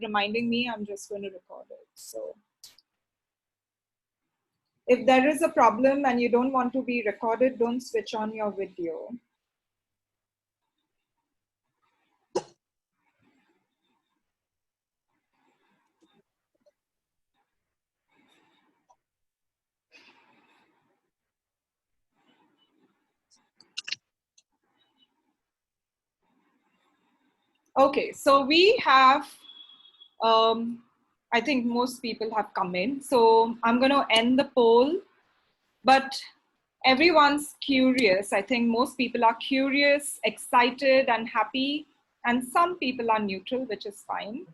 reminding me, I'm just going to record it. So if there is a problem and you don't want to be recorded, don't switch on your video. Okay, so we have, I think most people have come in. So I'm going to end the poll, but everyone's curious. I think most people are curious, excited, and happy. And some people are neutral, which is fine.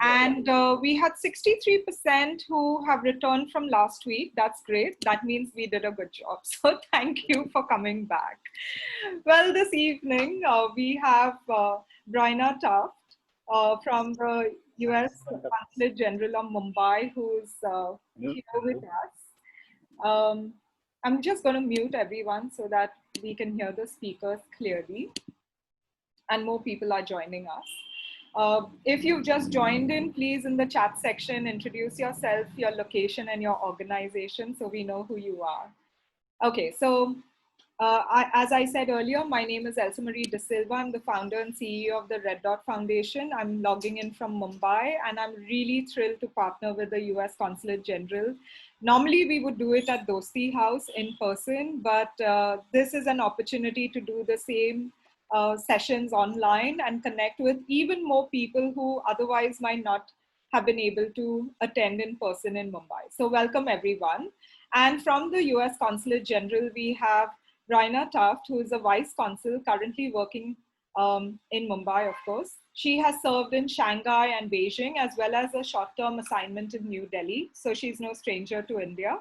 And we had 63% who have returned from last week. That's great. That means we did a good job. So thank you for coming back. Well, this evening we have Bryna Tuft from the US Consulate General of Mumbai, who's here with us. I'm just going to mute everyone so that we can hear the speakers clearly and more people are joining us. If you've just joined in, please in the chat section, introduce yourself, your location and your organization so we know who you are. Okay, so as I said earlier, my name is Elsa Marie De Silva. I'm the founder and CEO of the Red Dot Foundation. I'm logging in from Mumbai and I'm really thrilled to partner with the US Consulate General. Normally we would do it at Dosti House in person, but this is an opportunity to do the same sessions online and connect with even more people who otherwise might not have been able to attend in person in Mumbai. So welcome everyone. And from the US Consulate General, we have Bryna Tuft, who is a Vice Consul currently working in Mumbai, of course. She has served in Shanghai and Beijing, as well as a short-term assignment in New Delhi. So she's no stranger to India.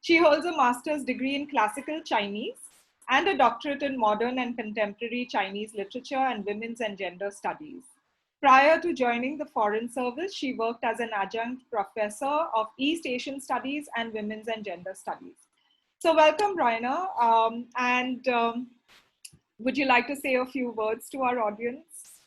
She holds a master's degree in classical Chinese and a doctorate in modern and contemporary Chinese literature and women's and gender studies. Prior to joining the Foreign Service, she worked as an adjunct professor of East Asian Studies and Women's and Gender Studies. So welcome, Bryna. Would you like to say a few words to our audience?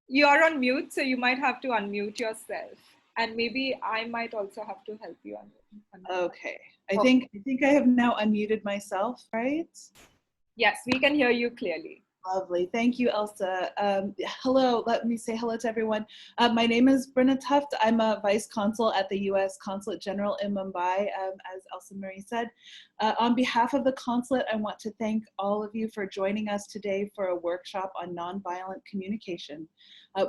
You are on mute, so you might have to unmute yourself. And maybe I might also have to help you unmute. Okay. I think I have now unmuted myself, right? Yes, we can hear you clearly. Lovely. Thank you, Elsa. Hello. Let me say hello to everyone. My name is Bryna Tuft. I'm a Vice Consul at the U.S. Consulate General in Mumbai, as Elsa Marie said. On behalf of the Consulate, I want to thank all of you for joining us today for a workshop on nonviolent communication.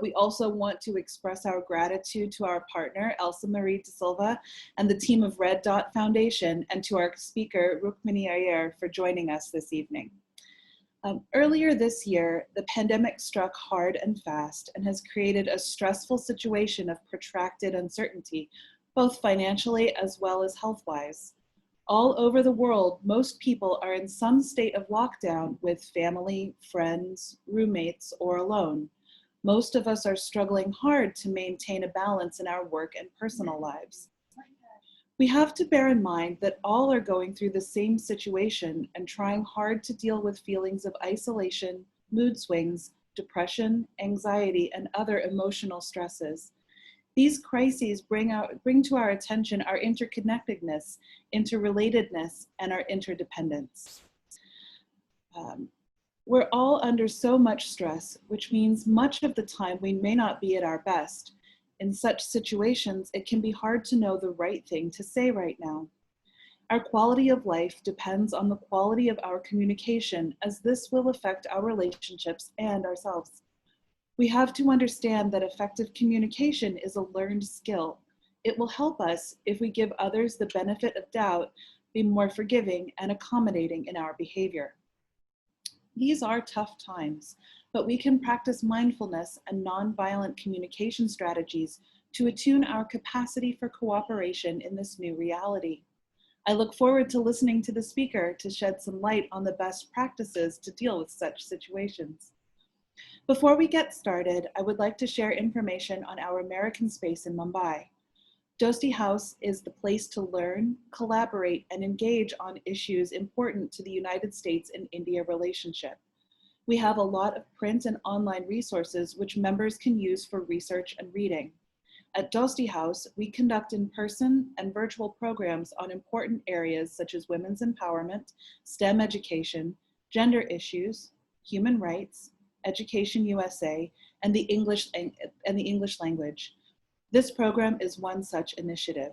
We also want to express our gratitude to our partner, Elsa Marie De Silva, and the team of Red Dot Foundation, and to our speaker, Rukmini Iyer, for joining us this evening. Earlier this year, the pandemic struck hard and fast and has created a stressful situation of protracted uncertainty, both financially as well as health-wise. All over the world, most people are in some state of lockdown with family, friends, roommates, or alone. Most of us are struggling hard to maintain a balance in our work and personal lives. We have to bear in mind that all are going through the same situation and trying hard to deal with feelings of isolation, mood swings, depression, anxiety, and other emotional stresses. These crises bring to our attention our interconnectedness, interrelatedness, and our interdependence. We're all under so much stress, which means much of the time we may not be at our best. In such situations, it can be hard to know the right thing to say right now. Our quality of life depends on the quality of our communication, as this will affect our relationships and ourselves. We have to understand that effective communication is a learned skill. It will help us, if we give others the benefit of doubt, be more forgiving and accommodating in our behavior. These are tough times, but we can practice mindfulness and nonviolent communication strategies to attune our capacity for cooperation in this new reality. I look forward to listening to the speaker to shed some light on the best practices to deal with such situations. Before we get started, I would like to share information on our American space in Mumbai. Dosti House is the place to learn, collaborate, and engage on issues important to the United States and India relationship. We have a lot of print and online resources which members can use for research and reading. At Dosti House, we conduct in-person and virtual programs on important areas such as women's empowerment, STEM education, gender issues, human rights, Education USA, and the English language. This program is one such initiative.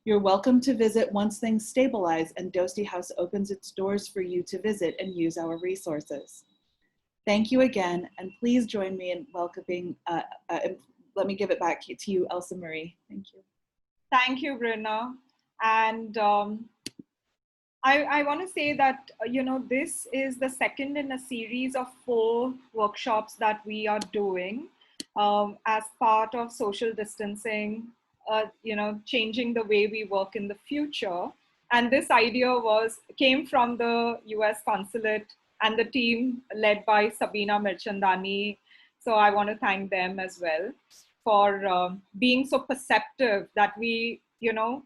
You're welcome to visit once things stabilize and Dosti House opens its doors for you to visit and use our resources. Thank you again, and please join me in welcoming, let me give it back to you, Elsa Marie. Thank you. Thank you, Brina. And I want to say that, this is the second in a series of 4 workshops that we are doing as part of social distancing, changing the way we work in the future. And this idea came from the US Consulate and the team led by Sabina Mirchandani. So I want to thank them as well for being so perceptive that we,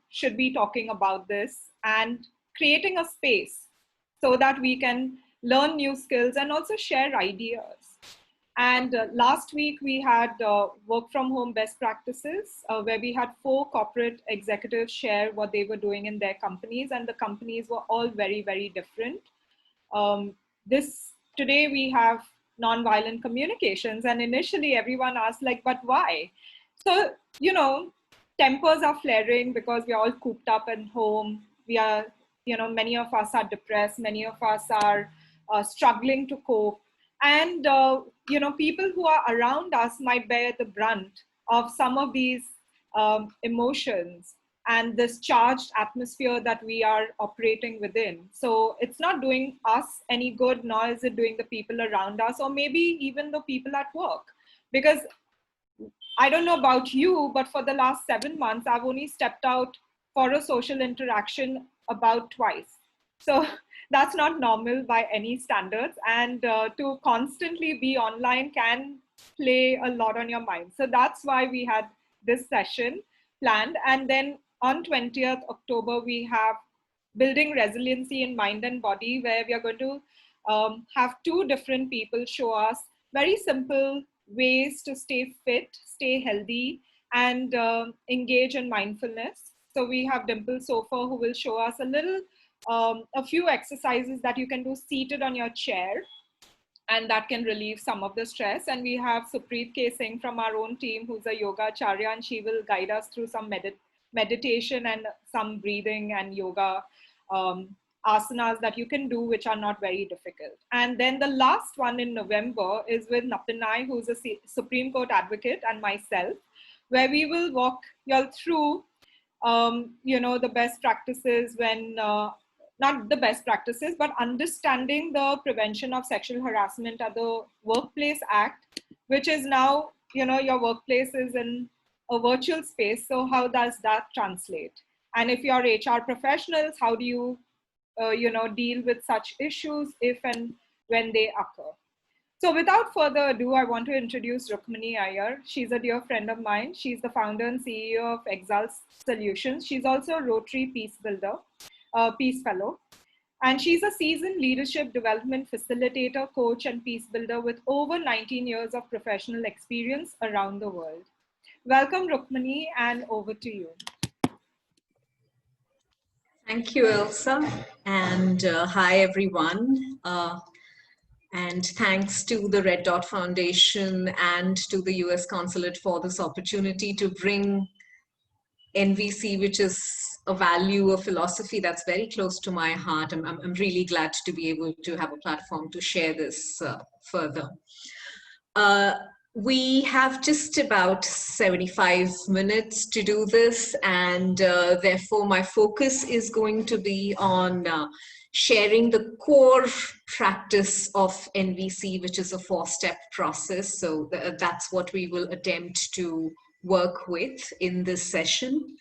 should be talking about this and creating a space so that we can learn new skills and also share ideas. And last week we had work from home best practices where we had 4 corporate executives share what they were doing in their companies, and the companies were all very, very different. Today we have nonviolent communications, and initially everyone asked but why? So, tempers are flaring because we're all cooped up at home. We are, many of us are depressed. Many of us are struggling to cope. And, people who are around us might bear the brunt of some of these emotions and this charged atmosphere that we are operating within. So it's not doing us any good, nor is it doing the people around us, or maybe even the people at work. Because I don't know about you, but for the last 7 months, I've only stepped out for a social interaction about twice. So that's not normal by any standards. And to constantly be online can play a lot on your mind. So that's why we had this session planned. And then on 20th October, we have Building Resiliency in Mind and Body, where we are going to have 2 different people show us very simple ways to stay fit, stay healthy, and engage in mindfulness. So we have Dimple Sofa, who will show us a few exercises that you can do seated on your chair, and that can relieve some of the stress. And we have Supreet K. Singh from our own team, who's a yoga acharya, and she will guide us through some meditation and some breathing and yoga asanas that you can do, which are not very difficult. And then the last one in November is with Napinai, who's a Supreme Court advocate, and myself, where we will walk you all through, the best practices when, not the best practices, but understanding the Prevention of Sexual Harassment at the Workplace Act, which is now, your workplace is in a virtual space. So how does that translate? And if you're HR professionals, how do you, deal with such issues if and when they occur? So without further ado, I want to introduce Rukmini Iyer. She's a dear friend of mine. She's the founder and CEO of Exult Solutions. She's also a Rotary Peace Fellow. And she's a seasoned leadership development facilitator, coach, and peace builder with over 19 years of professional experience around the world. Welcome, Rukmini, and over to you. Thank you, Elsa, and hi, everyone. And thanks to the Red Dot Foundation and to the US Consulate for this opportunity to bring NVC, which is a value, a philosophy that's very close to my heart. I'm really glad to be able to have a platform to share this further. We have just about 75 minutes to do this, and therefore my focus is going to be on sharing the core practice of NVC, which is a 4-step process. So that's what we will attempt to work with in this session.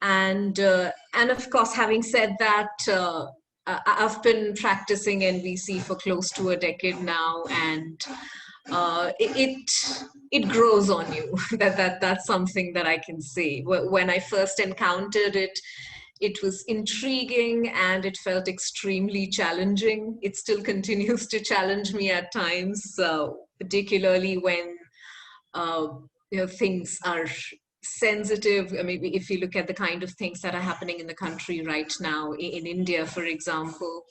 And of course, having said that, I've been practicing NVC for close to a decade now, and it grows on you. That's something that I can say. When I first encountered it, It was intriguing and it felt extremely challenging. It still continues to challenge me at times, particularly when things are sensitive. Maybe if you look at the kind of things that are happening in the country right now, in India, for example,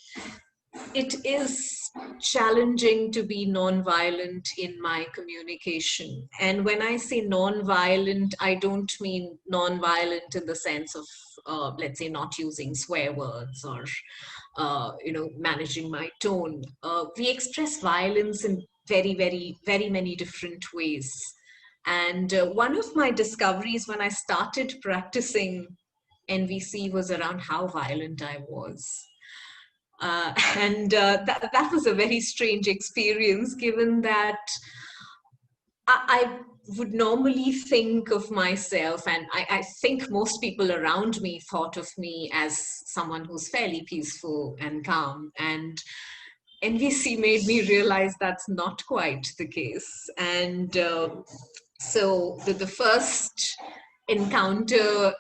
it is challenging to be non-violent in my communication. And when I say non-violent, I don't mean non-violent in the sense of, let's say, not using swear words or, managing my tone. We express violence in very, very, very many different ways. And one of my discoveries when I started practicing NVC was around how violent I was. That was a very strange experience, given that I would normally think of myself, and I think most people around me thought of me as someone who's fairly peaceful and calm. And NVC made me realize that's not quite the case. And so the first encounter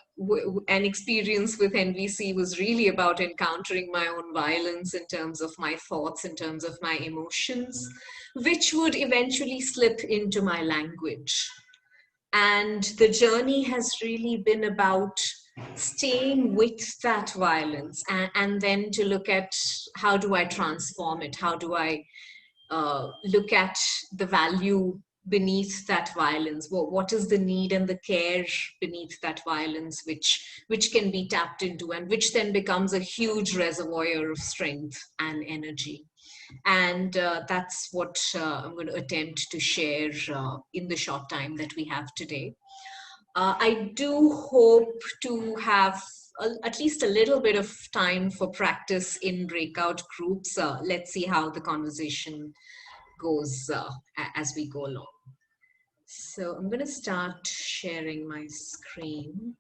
and experience with NVC was really about encountering my own violence in terms of my thoughts, in terms of my emotions, which would eventually slip into my language. And the journey has really been about staying with that violence and then to look at how do I transform it? How do I look at the value beneath that violence? What is the need and the care beneath that violence, which can be tapped into, and which then becomes a huge reservoir of strength and energy. And that's what I'm going to attempt to share in the short time that we have today. I do hope to have at least a little bit of time for practice in breakout groups. Let's see how the conversation goes as we go along. So I'm going to start sharing my screen.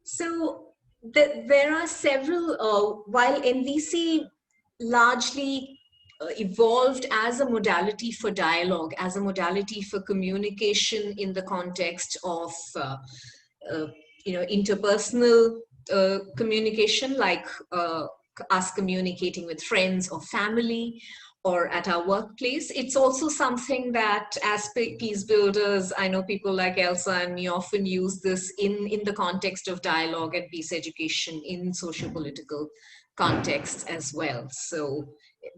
So there are several, while NVC largely evolved as a modality for dialogue, as a modality for communication in the context of interpersonal communication, like us communicating with friends or family or at our workplace. It's also something that as peace builders, I know people like Elsa and me often use this in the context of dialogue and peace education in socio-political contexts as well. So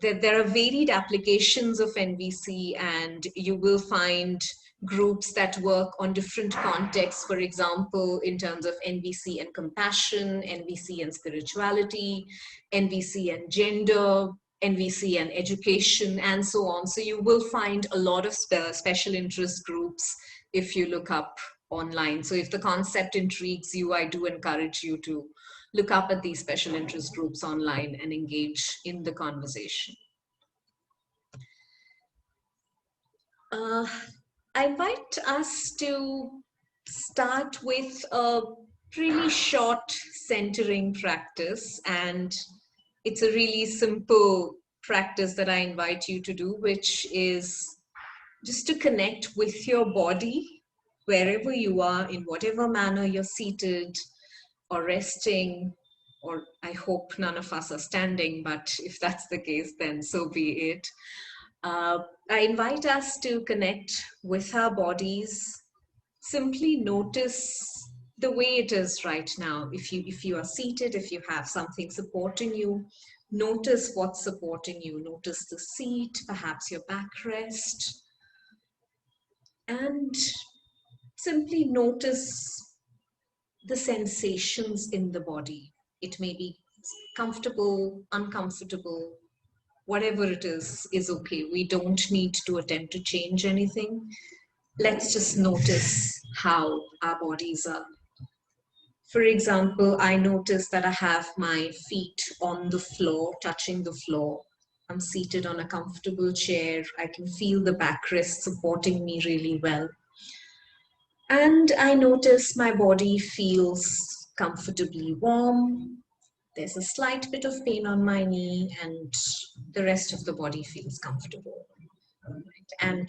there are varied applications of NVC, and you will find groups that work on different contexts, for example, in terms of NVC and compassion, NVC and spirituality, NVC and gender, NVC and education, and so on. So you will find a lot of special interest groups if you look up online. So if the concept intrigues you, I do encourage you to look up at these special interest groups online and engage in the conversation. I invite us to start with a really short centering practice, and it's a really simple practice that I invite you to do, which is just to connect with your body wherever you are, in whatever manner you're seated or resting, or I hope none of us are standing, but if that's the case, then so be it. I invite us to connect with our bodies. Simply notice the way it is right now. If you are seated, if you have something supporting you, notice what's supporting you. Notice the seat, perhaps your backrest, and simply notice the sensations in the body. It may be comfortable, uncomfortable, whatever it is okay. We don't need to attempt to change anything. Let's just notice how our bodies are. For example, I notice that I have my feet on the floor, touching the floor. I'm seated on a comfortable chair. I can feel the backrest supporting me really well. And I notice my body feels comfortably warm. There's a slight bit of pain on my knee, and the rest of the body feels comfortable. And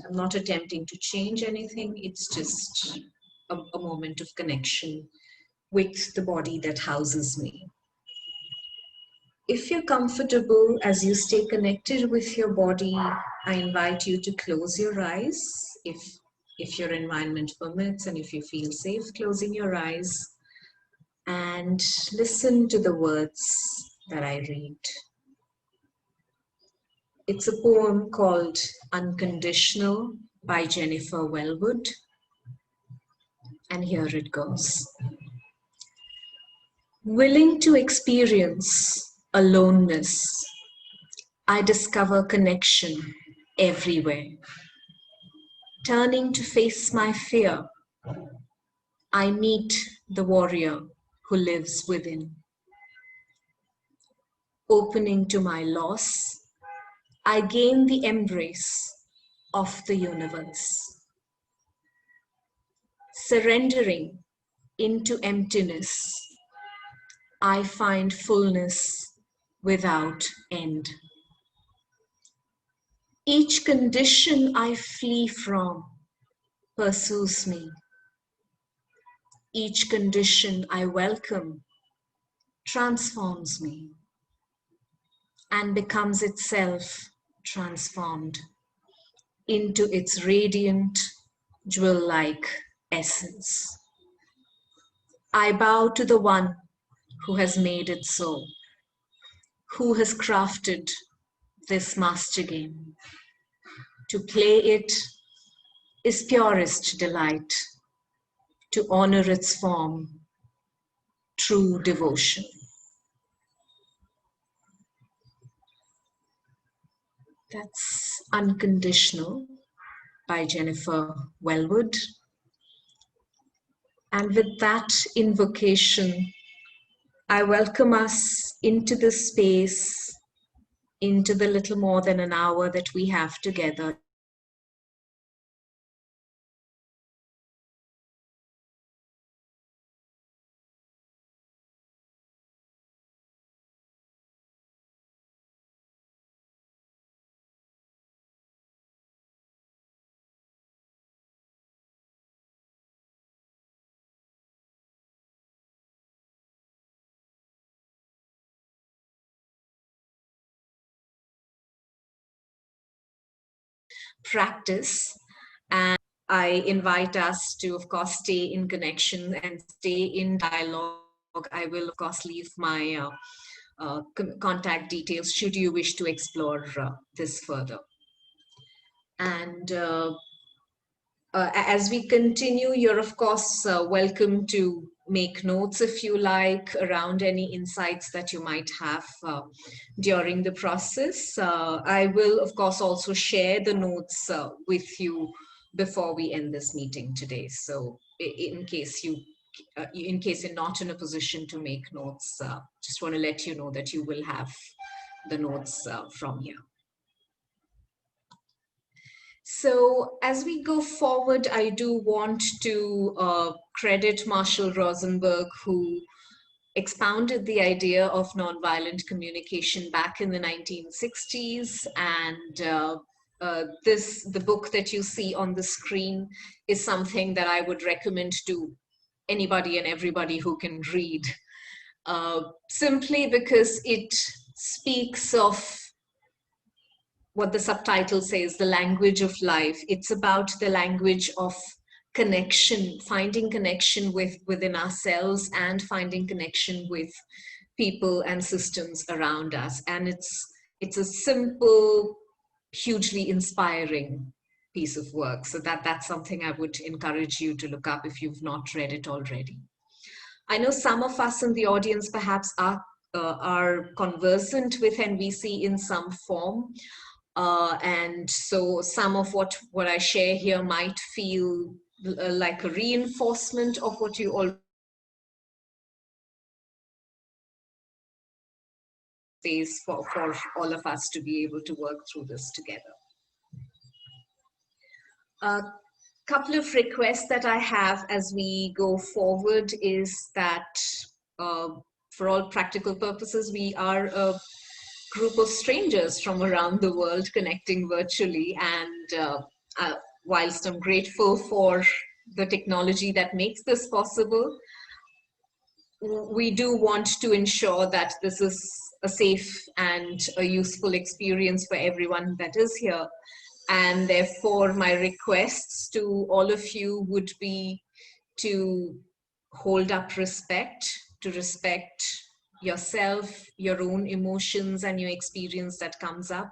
I'm not attempting to change anything. It's just a moment of connection with the body that houses me. If you're comfortable as you stay connected with your body, I invite you to close your eyes. If your environment permits and if you feel safe closing your eyes, and listen to the words that I read. It's a poem called Unconditional by Jennifer Wellwood. And here it goes. Willing to experience aloneness, I discover connection everywhere. Turning to face my fear, I meet the warrior who lives within. Opening to my loss, I gain the embrace of the universe. Surrendering into emptiness, I find fullness without end. Each condition I flee from pursues me. Each condition I welcome transforms me and becomes itself transformed into its radiant, jewel-like essence. I bow to the one who has made it so, who has crafted this master game. To play it is purest delight, to honor its form, true devotion. That's Unconditional by Jennifer Wellwood. And with that invocation, I welcome us into the space, into the little more than an hour that we have together. Practice, and I invite us to, of course, stay in connection and stay in dialogue. I will, of course, leave my contact details should you wish to explore this further. And as we continue, you're, of course, welcome to make notes if you like around any insights that you might have during the process. I will, of course, also share the notes with you before we end this meeting today. So in case you're not in a position to make notes, just want to let you know that you will have the notes from here. So as we go forward, I do want to credit Marshall Rosenberg, who expounded the idea of nonviolent communication back in the 1960s. And the book that you see on the screen is something that I would recommend to anybody and everybody who can read, simply because it speaks of what the subtitle says, the language of life. It's about the language of connection, finding connection within ourselves and finding connection with people and systems around us. And it's a simple, hugely inspiring piece of work. So that's something I would encourage you to look up if you've not read it already. I know some of us in the audience perhaps are conversant with NVC in some form. And so some of what I share here might feel like a reinforcement of what you all space for all of us to be able to work through this together. A couple of requests that I have as we go forward is that for all practical purposes, we are a group of strangers from around the world connecting virtually. And whilst I'm grateful for the technology that makes this possible, we do want to ensure that this is a safe and a useful experience for everyone that is here. And therefore, my requests to all of you would be to hold up respect, to respect yourself, your own emotions and your experience that comes up,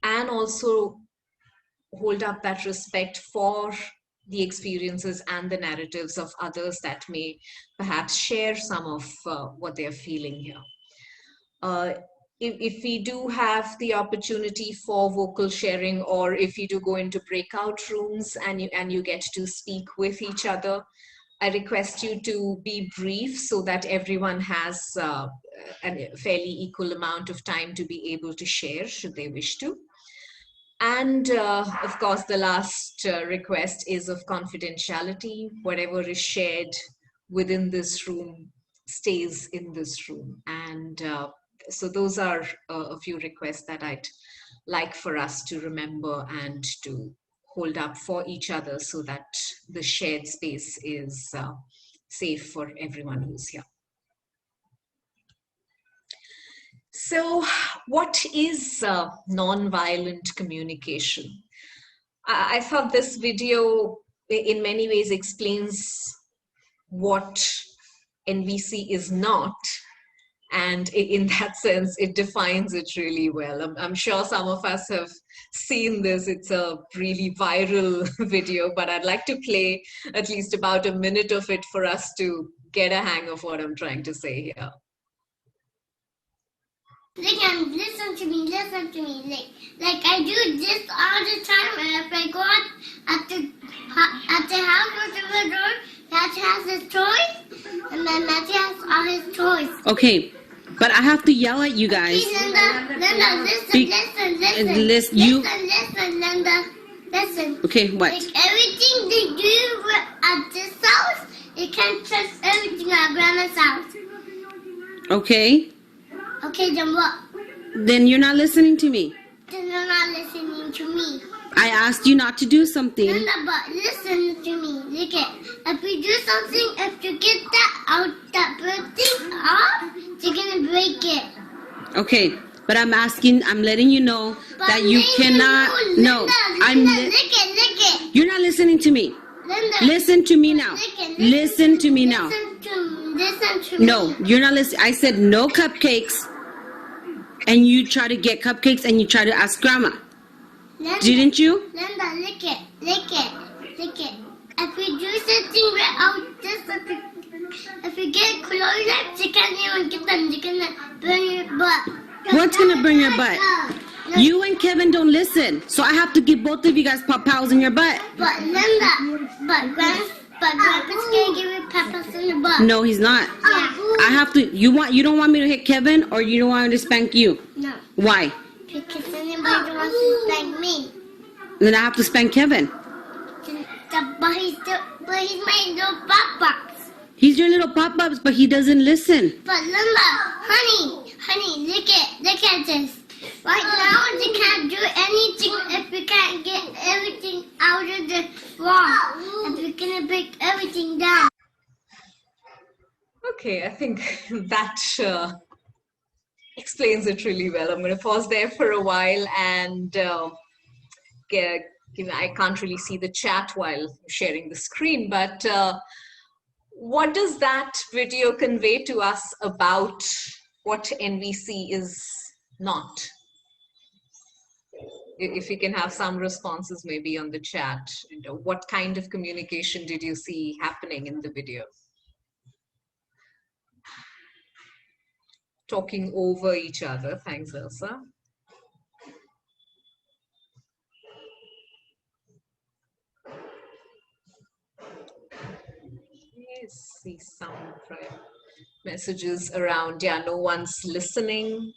and also hold up that respect for the experiences and the narratives of others that may perhaps share some of what they're feeling here. If we do have the opportunity for vocal sharing, or if you do go into breakout rooms and you get to speak with each other, I request you to be brief so that everyone has a fairly equal amount of time to be able to share should they wish to. And of course, the last request is of confidentiality. Whatever is shared within this room stays in this room. And so those are a few requests that I'd like for us to remember and to hold up for each other so that the shared space is safe for everyone who's here. So what is non-violent communication? I thought this video in many ways explains what NVC is not. And in that sense, it defines it really well. I'm sure some of us have seen this. It's a really viral video, but I'd like to play at least about a minute of it for us to get a hang of what I'm trying to say here. Listen to me. Like I do this all the time. And if I go out at the house or the door, Matthew has his toys, and then Matthew has all his toys. Okay, but I have to yell at you guys. Please, Linda, listen, Linda, listen. Okay, what? Like everything they do at this house, you can't trust everything at Grandma's house. Okay. Okay, then what? Then you're not listening to me. Then you're not listening to me. I asked you not to do something. Linda, but listen to me. Look at, if we do something, if you get that bird thing off, you're gonna break it. Okay, but I'm letting you know but that you cannot. Linda, lick it. You're not listening to me. Linda, listen to me now. Listen to me now. Listen to me. No, you're not listening. I said no cupcakes, and you try to get cupcakes, and you try to ask Grandma. Linda, didn't you? Linda, lick it. If we do something right out this, if we get close, you can't even get them. You're gonna burn your butt. What's gonna burn your butt? You and Kevin don't listen, so I have to give both of you guys pop-pows in your butt. But Linda, but Grandpa's gonna give you pop-pows in your butt. No, he's not. Yeah. I have to. You don't want me to hit Kevin, or you don't want me to spank you? No. Why? Because anybody wants to spank me. Then I have to spank Kevin. But he's my little pop-pops. He's your little pop-ups, but he doesn't listen. But Linda, honey, look at this. Right now, they can't do anything if we can't get everything out of the wall. If we're gonna break everything down. Okay, I think that explains it really well. I'm going to pause there for a while and I can't really see the chat while sharing the screen, but what does that video convey to us about what NVC is not? If we can have some responses maybe on the chat, what kind of communication did you see happening in the video? Talking over each other. Thanks, Elsa. Yes, see some messages around, no one's listening,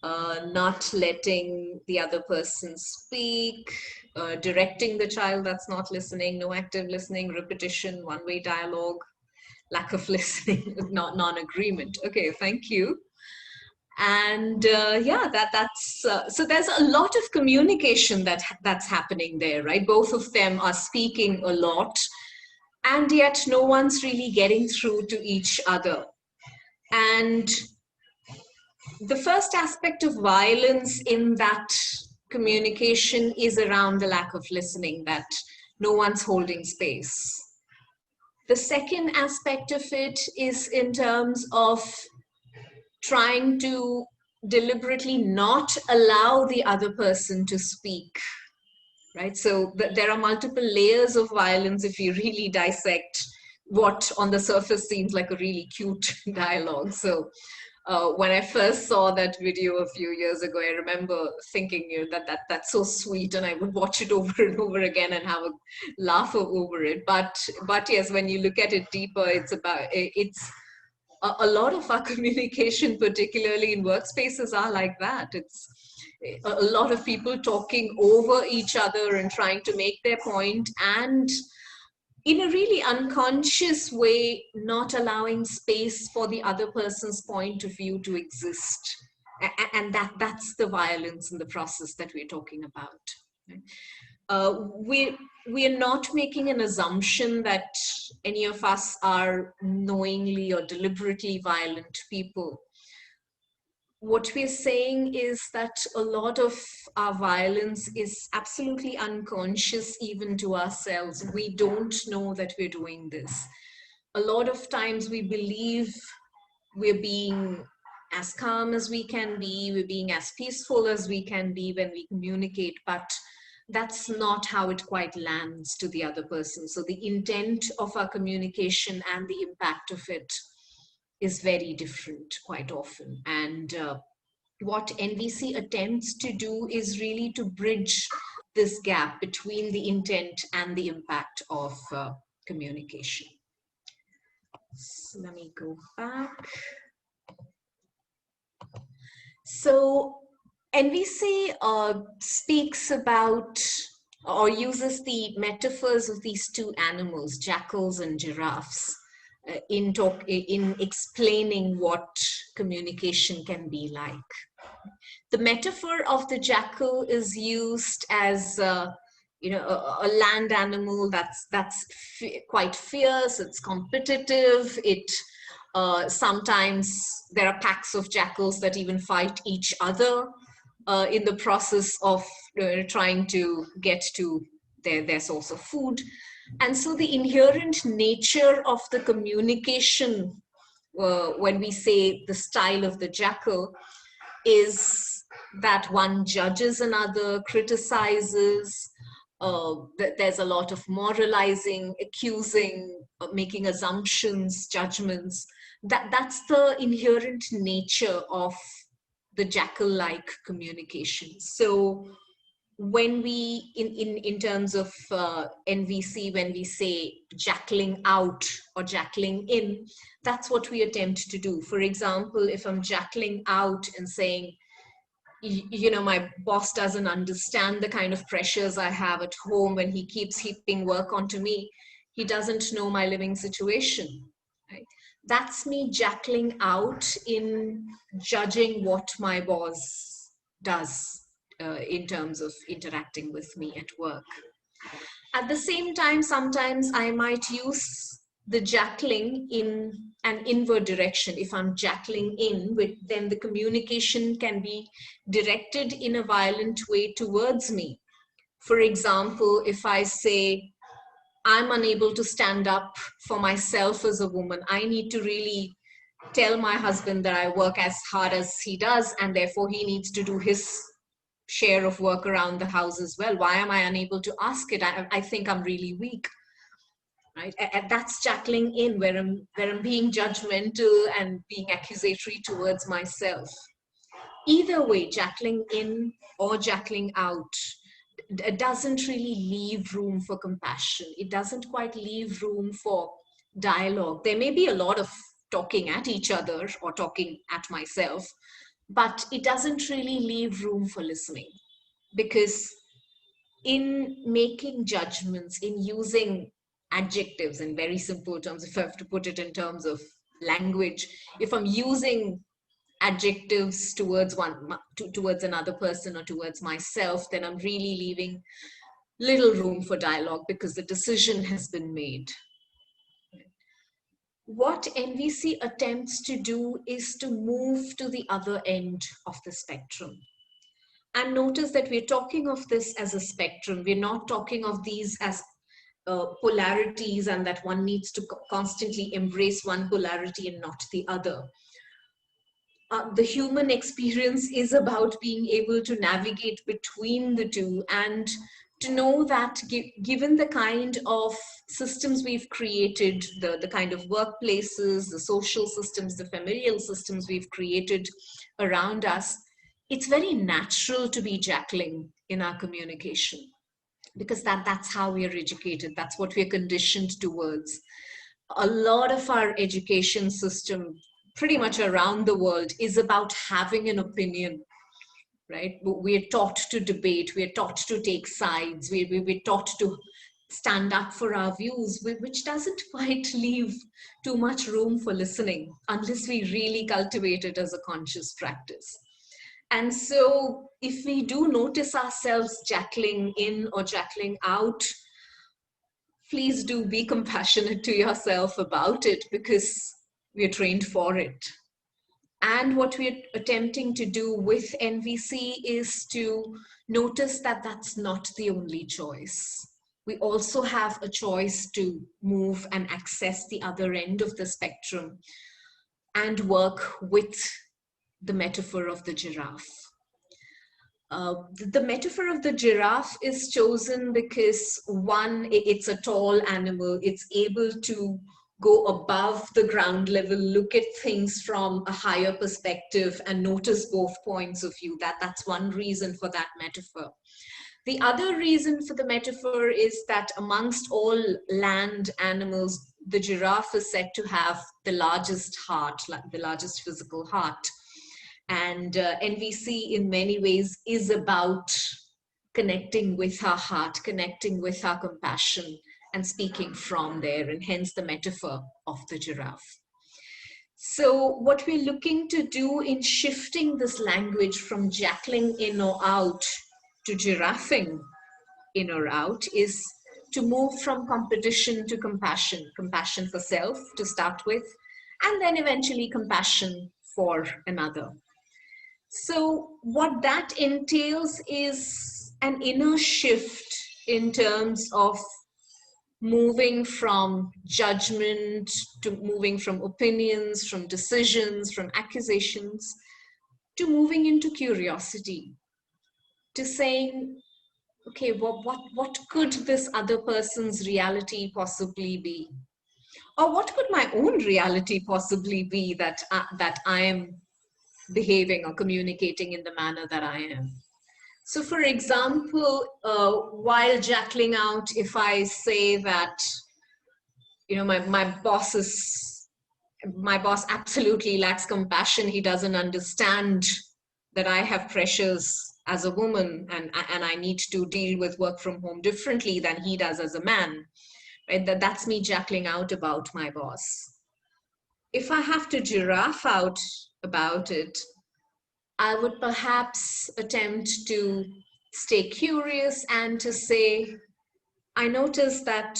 not letting the other person speak, directing the child that's not listening, no active listening, repetition, one-way dialogue, lack of listening, non-agreement. Okay, thank you. And so there's a lot of communication that's happening there, right? Both of them are speaking a lot, and yet no one's really getting through to each other. And the first aspect of violence in that communication is around the lack of listening, that no one's holding space. The second aspect of it is in terms of trying to deliberately not allow the other person to speak, right? So there are multiple layers of violence if you really dissect what on the surface seems like a really cute dialogue. So when I first saw that video a few years ago, I remember thinking that's so sweet, and I would watch it over and over again and have a laugh over it. But yes, when you look at it deeper, it's a lot of our communication, particularly in workspaces, are like that. It's a lot of people talking over each other and trying to make their point, and in a really unconscious way, not allowing space for the other person's point of view to exist. And that's the violence in the process that we're talking about. We are not making an assumption that any of us are knowingly or deliberately violent people. What we're saying is that a lot of our violence is absolutely unconscious even to ourselves. We don't know that we're doing this. A lot of times we believe we're being as calm as we can be, we're being as peaceful as we can be when we communicate, but that's not how it quite lands to the other person. So the intent of our communication and the impact of it is very different quite often. And what NVC attempts to do is really to bridge this gap between the intent and the impact of communication. So let me go back. So NVC speaks about or uses the metaphors of these two animals, jackals and giraffes, in explaining what communication can be like. The metaphor of the jackal is used as a land animal that's quite fierce. It's competitive. It sometimes there are packs of jackals that even fight each other in the process of trying to get to their source of food. And so the inherent nature of the communication, when we say the style of the jackal, is that one judges another, criticizes, there's a lot of moralizing, accusing, making assumptions, judgments. That's the inherent nature of the jackal-like communication. So when we, in terms of NVC, when we say jackling out or jackling in, that's what we attempt to do. For example, if I'm jackling out and saying, my boss doesn't understand the kind of pressures I have at home when he keeps heaping work onto me, he doesn't know my living situation, right? That's me jackling out in judging what my boss does in terms of interacting with me at work. At the same time, sometimes I might use the jackling in an inward direction. If I'm jackling in, then the communication can be directed in a violent way towards me. For example, if I say, I'm unable to stand up for myself as a woman, I need to really tell my husband that I work as hard as he does, and therefore he needs to do his share of work around the house as well. Why am I unable to ask it? I think I'm really weak. Right? And that's jackling in, where I'm being judgmental and being accusatory towards myself. Either way, jackling in or jackling out doesn't really leave room for compassion. It doesn't quite leave room for dialogue. There may be a lot of talking at each other or talking at myself, but it doesn't really leave room for listening. Because in making judgments, in using adjectives in very simple terms, if I have to put it in terms of language, if I'm using adjectives towards towards another person or towards myself, then I'm really leaving little room for dialogue because the decision has been made. What NVC attempts to do is to move to the other end of the spectrum. And notice that we're talking of this as a spectrum. We're not talking of these as polarities and that one needs to constantly embrace one polarity and not the other. The human experience is about being able to navigate between the two and to know that given the kind of systems we've created, the kind of workplaces, the social systems, the familial systems we've created around us, it's very natural to be jackling in our communication because that's how we are educated. That's what we're conditioned towards. A lot of our education system, pretty much around the world, is about having an opinion. Right? We're taught to debate, we're taught to take sides, we're taught to stand up for our views, which doesn't quite leave too much room for listening unless we really cultivate it as a conscious practice. And so if we do notice ourselves jackling in or jackling out, please do be compassionate to yourself about it because we're trained for it. And what we're attempting to do with NVC is to notice that that's not the only choice. We also have a choice to move and access the other end of the spectrum and work with the metaphor of the giraffe. The metaphor of the giraffe is chosen because one, it's a tall animal. It's able to go above the ground level, look at things from a higher perspective and notice both points of view. That's one reason for that metaphor. The other reason for the metaphor is that amongst all land animals, the giraffe is said to have the largest heart, like the largest physical heart. And NVC in many ways is about connecting with our heart, connecting with our compassion, and speaking from there, and hence the metaphor of the giraffe. So what we're looking to do in shifting this language from jackling in or out to giraffing in or out is to move from competition to compassion. Compassion for self to start with, and then eventually compassion for another. So what that entails is an inner shift in terms of moving from judgment to moving from opinions, from decisions, from accusations, to moving into curiosity, to saying, okay, what could this other person's reality possibly be? Or what could my own reality possibly be that I am behaving or communicating in the manner that I am? So for example, while jackling out, if I say that, you know, my boss absolutely lacks compassion, he doesn't understand that I have pressures as a woman and I need to deal with work from home differently than he does as a man, right? That's me jackling out about my boss. If I have to giraffe out about it, I would perhaps attempt to stay curious and to say, I notice that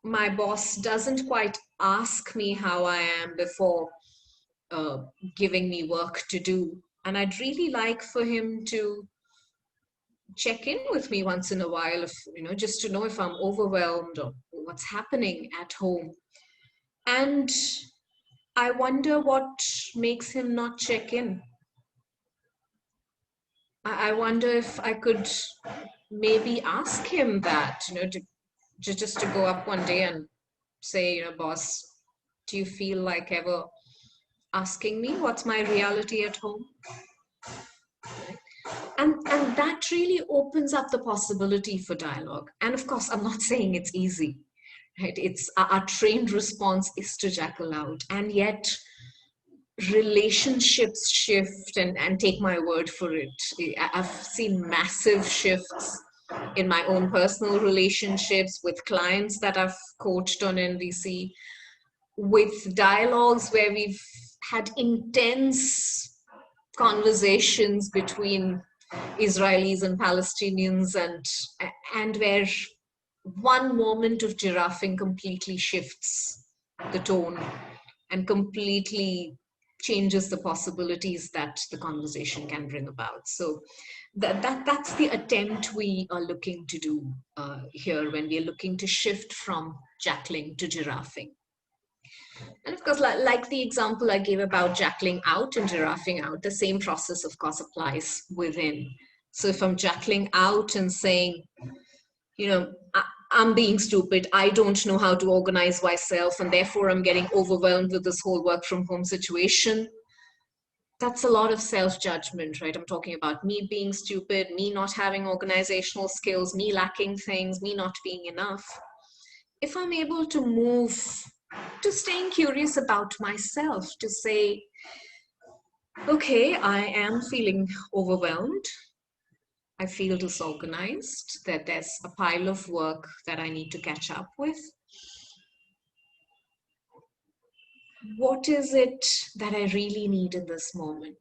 my boss doesn't quite ask me how I am before giving me work to do. And I'd really like for him to check in with me once in a while, if, you know, just to know if I'm overwhelmed or what's happening at home. And I wonder what makes him not check in. I wonder if I could maybe ask him that, you know, just to go up one day and say, you know, boss, do you feel like ever asking me what's my reality at home? And that really opens up the possibility for dialogue. And of course, I'm not saying it's easy, right? It's our trained response is to jackal out, and yet relationships shift, and take my word for it. I've seen massive shifts in my own personal relationships with clients that I've coached on NVC, with dialogues where we've had intense conversations between Israelis and Palestinians, and where one moment of giraffing completely shifts the tone and completely changes the possibilities that the conversation can bring about. So that's the attempt we are looking to do here when we are looking to shift from jackling to giraffing. And of course, like the example I gave about jackling out and giraffing out, the same process, of course, applies within. So if I'm jackling out and saying, you know, I'm being stupid, I don't know how to organize myself, and therefore I'm getting overwhelmed with this whole work from home situation, that's a lot of self-judgment, right? I'm talking about me being stupid, me not having organizational skills, me lacking things, me not being enough. If I'm able to move to staying curious about myself, to say, okay, I am feeling overwhelmed, I feel disorganized, that there's a pile of work that I need to catch up with. What is it that I really need in this moment?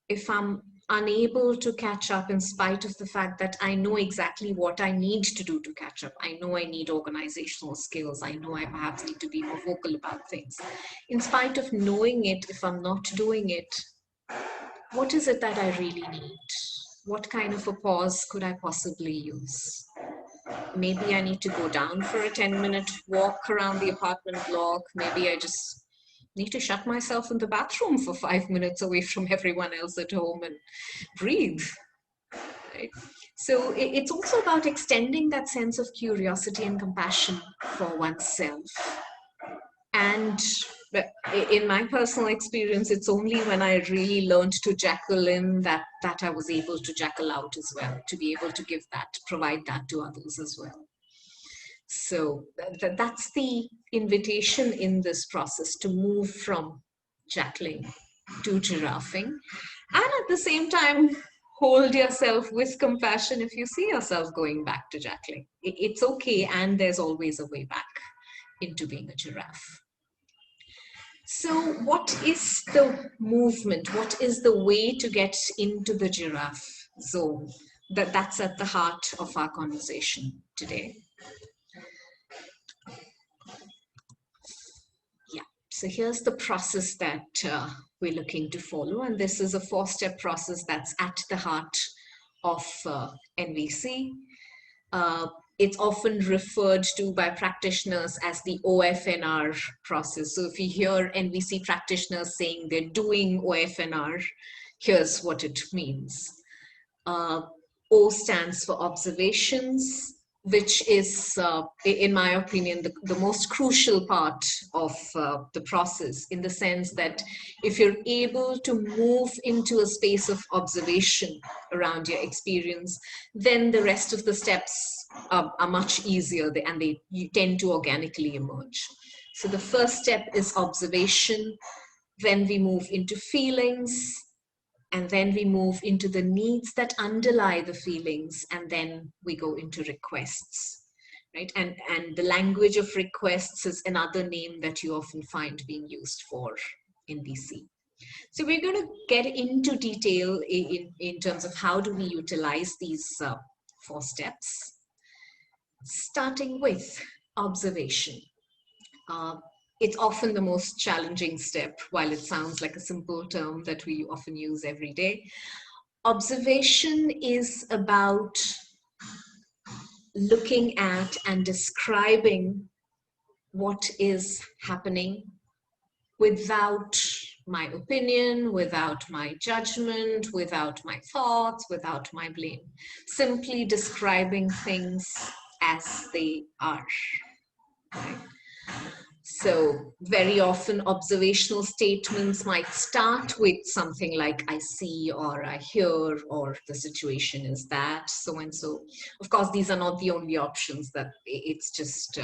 If I'm unable to catch up in spite of the fact that I know exactly what I need to do to catch up, I know I need organizational skills, I know I perhaps need to be more vocal about things. In spite of knowing it, if I'm not doing it, what is it that I really need? What kind of a pause could I possibly use? Maybe I need to go down for a 10-minute walk around the apartment block. Maybe I just need to shut myself in the bathroom for 5 minutes away from everyone else at home and breathe. Right? So it's also about extending that sense of curiosity and compassion for oneself. And in my personal experience, it's only when I really learned to jackal in that I was able to jackal out as well, to be able to give that, provide that to others as well. So that's the invitation in this process, to move from jackling to giraffing, and at the same time, hold yourself with compassion if you see yourself going back to jackling. It's okay, and there's always a way back into being a giraffe. So what is the movement? What is the way to get into the giraffe zone? That's at the heart of our conversation today. Yeah, so here's the process that we're looking to follow. And this is a 4-step process that's at the heart of NVC. It's often referred to by practitioners as the OFNR process. So if you hear NVC practitioners saying they're doing OFNR, here's what it means. O stands for observations, which is, in my opinion, the most crucial part of the process, in the sense that if you're able to move into a space of observation around your experience, then the rest of the steps are much easier, and they tend to organically emerge. So the first step is observation, then we move into feelings, and then we move into the needs that underlie the feelings, and then we go into requests, right? And the language of requests is another name that you often find being used for NVC. So we're going to get into detail in terms of how do we utilize these 4 steps, starting with observation. It's often the most challenging step, while it sounds like a simple term that we often use every day. Observation is about looking at and describing what is happening without my opinion, without my judgment, without my thoughts, without my blame. Simply describing things as they are. Right? So very often observational statements might start with something like I see, or I hear, or the situation is that, so and so. Of course, these are not the only options, that it's just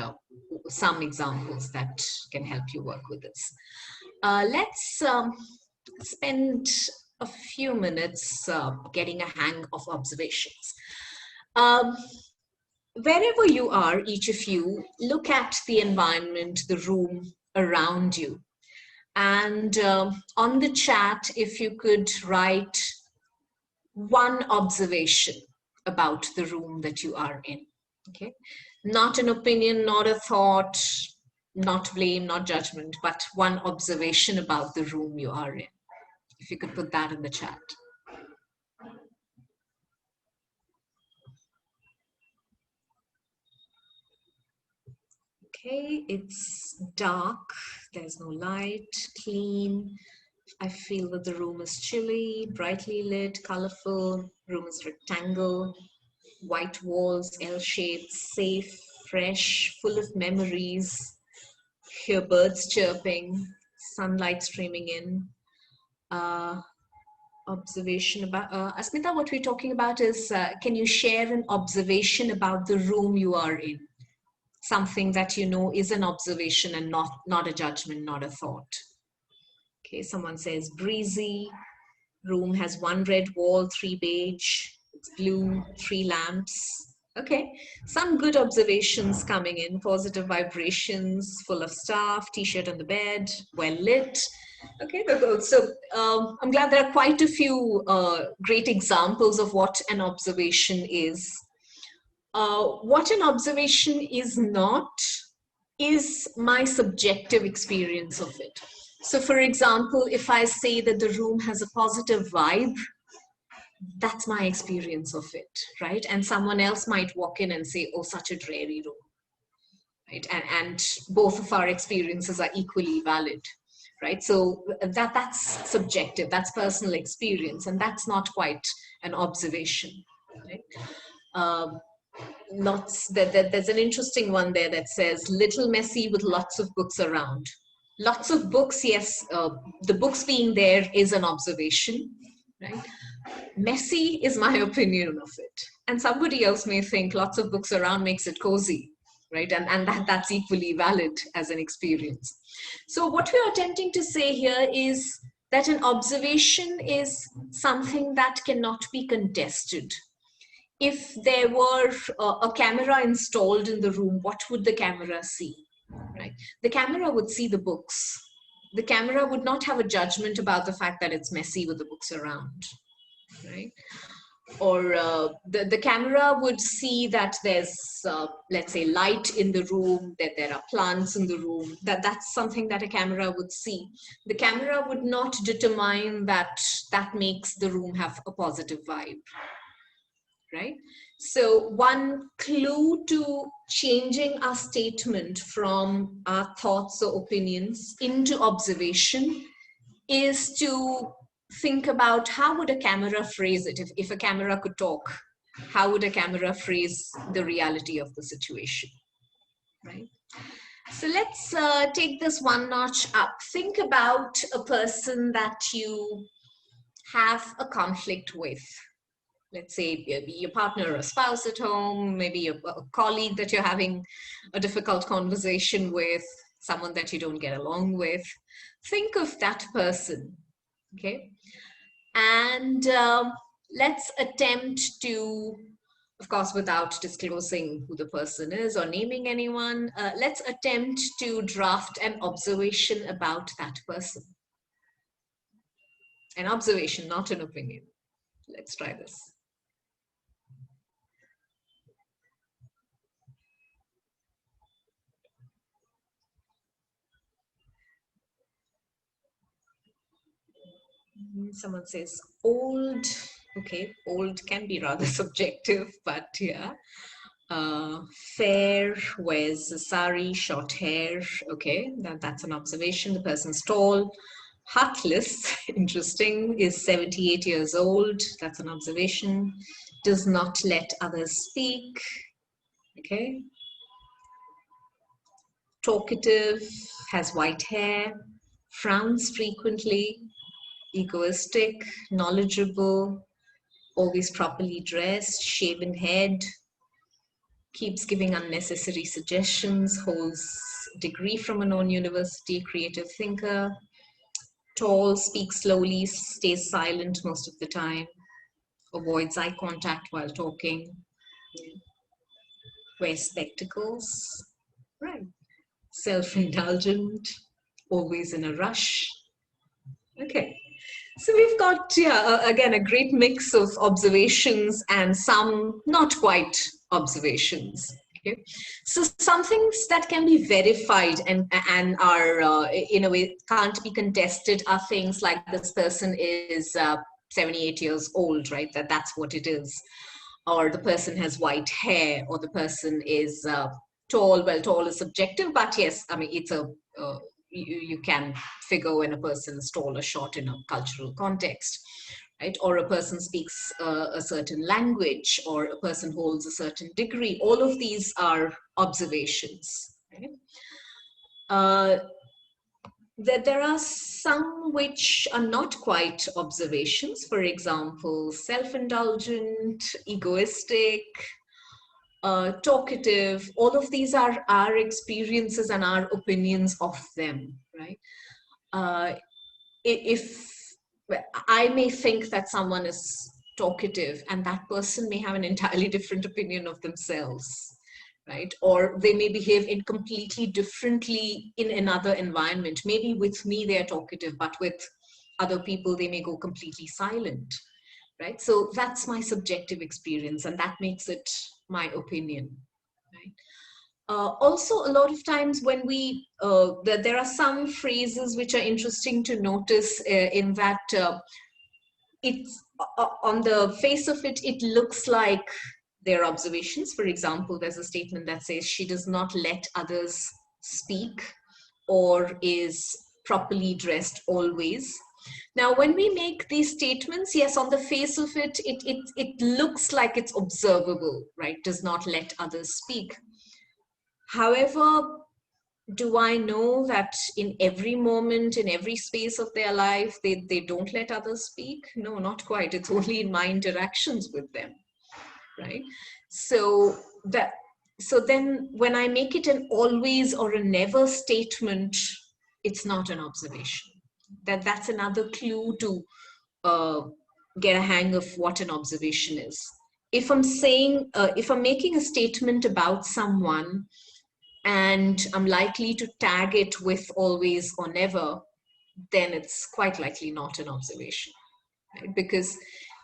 some examples that can help you work with this. Let's spend a few minutes getting a hang of observations. Wherever you are, each of you, look at the environment, the room around you. And on the chat, if you could write one observation about the room that you are in, okay? Not an opinion, not a thought, not blame, not judgment, but one observation about the room you are in. If you could put that in the chat. Okay, it's dark, there's no light, clean. I feel that the room is chilly, brightly lit, colorful. Room is rectangle, white walls, L-shaped, safe, fresh, full of memories. Hear birds chirping, sunlight streaming in. Observation about, Asmita, what we're talking about is, can you share an observation about the room you are in? Something that you know is an observation and not a judgment, not a thought. Okay, someone says breezy, room has 1 red wall, 3 beige, it's blue, 3 lamps. Okay, some good observations coming in, positive vibrations, full of stuff, t-shirt on the bed, well lit. Okay, so I'm glad there are quite a few great examples of what an observation is. What an observation is not is my subjective experience of it. So for example, if I say that the room has a positive vibe, that's my experience of it, right? And someone else might walk in and say, oh, such a dreary room, right? And both of our experiences are equally valid, right? So that's subjective, that's personal experience, and that's not quite an observation, right? There's an interesting one there that says little messy with lots of books around. Lots of books, yes, the books being there is an observation, right? Messy is my opinion of it. And somebody else may think lots of books around makes it cozy, right? And that's equally valid as an experience. So what we are attempting to say here is that an observation is something that cannot be contested. If there were a camera installed in the room, what would the camera see, right? The camera would see the books. The camera would not have a judgment about the fact that it's messy with the books around, right? Or the camera would see that there's, let's say, light in the room, that there are plants in the room, that's something that a camera would see. The camera would not determine that that makes the room have a positive vibe, right? So one clue to changing our statement from our thoughts or opinions into observation is to think about how would a camera phrase it. If a camera could talk, how would a camera phrase the reality of the situation, right? So let's take this one notch up. Think about a person that you have a conflict with. Let's say your partner or a spouse at home, maybe a colleague that you're having a difficult conversation with, someone that you don't get along with. Think of that person, okay? And let's attempt to, of course, without disclosing who the person is or naming anyone, let's attempt to draft an observation about that person. An observation, not an opinion. Let's try this. Someone says old. Okay, old can be rather subjective, but yeah. Fair, wears a sari, short hair. Okay, that's an observation. The person's tall. Heartless, interesting, is 78 years old. That's an observation. Does not let others speak. Okay. Talkative, has white hair, frowns frequently, egoistic, knowledgeable, always properly dressed, shaven head, keeps giving unnecessary suggestions, holds degree from a known university, creative thinker, tall, speaks slowly, stays silent most of the time, avoids eye contact while talking, wears spectacles, right? Self-indulgent, always in a rush. Okay. So we've got, again, a great mix of observations and some not quite observations. Okay. So some things that can be verified and are, in a way, can't be contested are things like this person is 78 years old, right? That's what it is. Or the person has white hair, or the person is tall. Well, tall is subjective, but yes, I mean, it's you can figure when a person is tall or short in a cultural context, right? Or a person speaks a certain language, or a person holds a certain degree. All of these are observations, right? There are some which are not quite observations. For example, self-indulgent, egoistic, talkative. All of these are our experiences and our opinions of them, right? If I may think that someone is talkative, and that person may have an entirely different opinion of themselves, right? Or they may behave in completely differently in another environment. Maybe with me they are talkative, but with other people they may go completely silent, right? So that's my subjective experience, and that makes it my opinion, right? Also, a lot of times when we, there are some phrases which are interesting to notice in that it's on the face of it, it looks like their observations. For example, there's a statement that says she does not let others speak, or is properly dressed always. Now, when we make these statements, yes, on the face of it, it looks like it's observable, right? Does not let others speak. However, do I know that in every moment, in every space of their life, they don't let others speak? No, not quite. It's only in my interactions with them, right? So then when I make it an always or a never statement, it's not an observation. That's another clue to get a hang of what an observation is. If I'm saying, if I'm making a statement about someone, and I'm likely to tag it with always or never, then it's quite likely not an observation, right? Because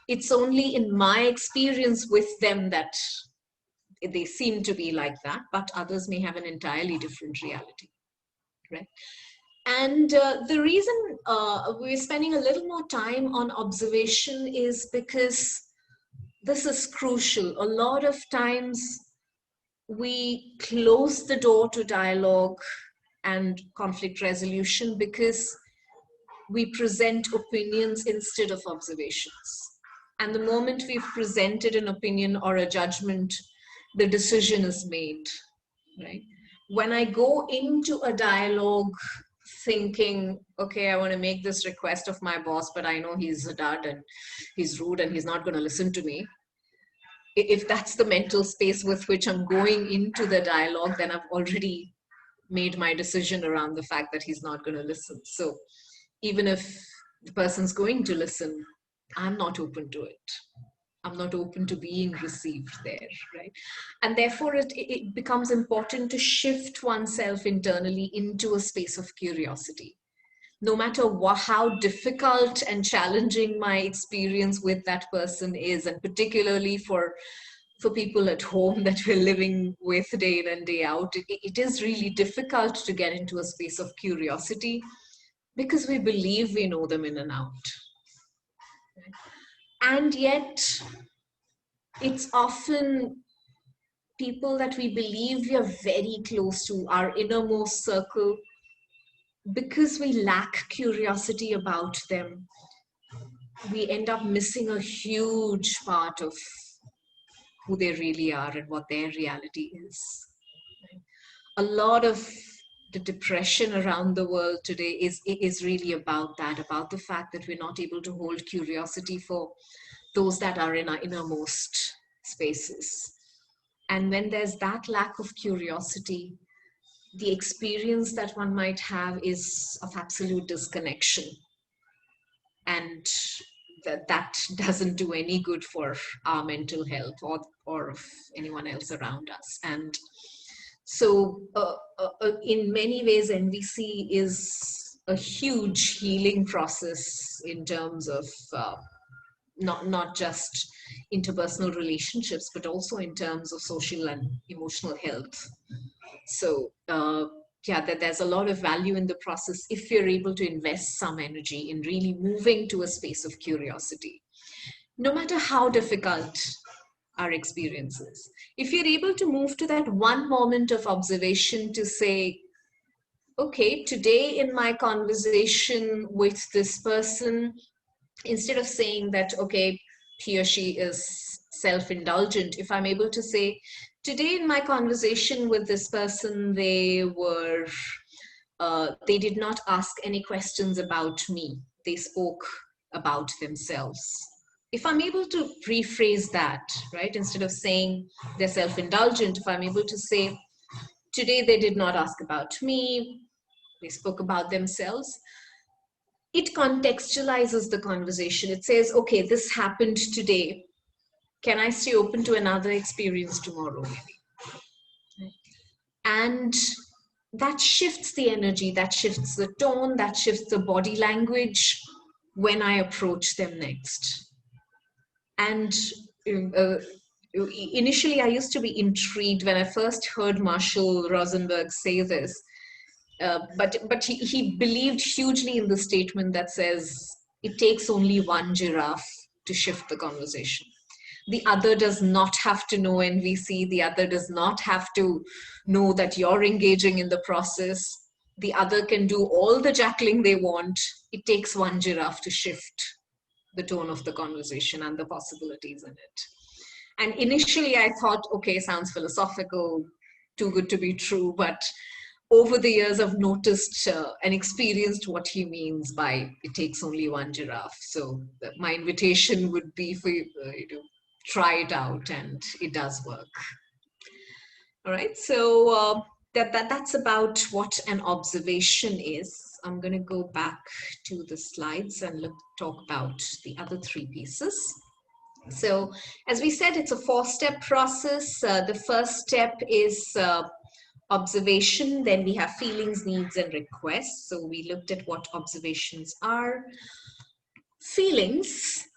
it's only in my experience with them that they seem to be like that, but others may have an entirely different reality, right? And the reason we're spending a little more time on observation is because this is crucial. A lot of times we close the door to dialogue and conflict resolution because we present opinions instead of observations. And the moment we've presented an opinion or a judgment, the decision is made, right? When I go into a dialogue thinking, okay, I want to make this request of my boss, but I know he's a dud and he's rude and he's not going to listen to me. If that's the mental space with which I'm going into the dialogue, then I've already made my decision around the fact that he's not going to listen. So even if the person's going to listen, I'm not open to it. I'm not open to being received there, right? And therefore, it becomes important to shift oneself internally into a space of curiosity. No matter how difficult and challenging my experience with that person is, and particularly for people at home that we're living with day in and day out, it is really difficult to get into a space of curiosity because we believe we know them in and out. And yet, it's often people that we believe we are very close to, our innermost circle, because we lack curiosity about them, we end up missing a huge part of who they really are and what their reality is. A lot of the depression around the world today is really about that, about the fact that we're not able to hold curiosity for those that are in our innermost spaces. And when there's that lack of curiosity, the experience that one might have is of absolute disconnection. And that doesn't do any good for our mental health or of anyone else around us. And so in many ways, NVC is a huge healing process in terms of not just interpersonal relationships, but also in terms of social and emotional health. So yeah, there's a lot of value in the process if you're able to invest some energy in really moving to a space of curiosity, no matter how difficult our experiences. If you're able to move to that one moment of observation to say, okay, today in my conversation with this person, instead of saying that, okay, he or she is self-indulgent, if I'm able to say, today in my conversation with this person, they did not ask any questions about me. They spoke about themselves. If I'm able to rephrase that, right, instead of saying they're self-indulgent, if I'm able to say, today they did not ask about me, they spoke about themselves, it contextualizes the conversation. It says, okay, this happened today. Can I stay open to another experience tomorrow? And that shifts the energy, that shifts the tone, that shifts the body language when I approach them next. And initially, I used to be intrigued when I first heard Marshall Rosenberg say this. But he believed hugely in the statement that says, it takes only one giraffe to shift the conversation. The other does not have to know NVC. The other does not have to know that you're engaging in the process. The other can do all the jackling they want. It takes one giraffe to shift the tone of the conversation and the possibilities in it. And initially I thought, okay, sounds philosophical, too good to be true. But over the years, I've noticed and experienced what he means by it takes only one giraffe. So my invitation would be for you to try it out, and it does work. All right, so that's about what an observation is. I'm going to go back to the slides and talk about the other three pieces. So as we said, it's a 4-step process. The first step is observation, then we have feelings, needs, and requests. So we looked at what observations are. Feelings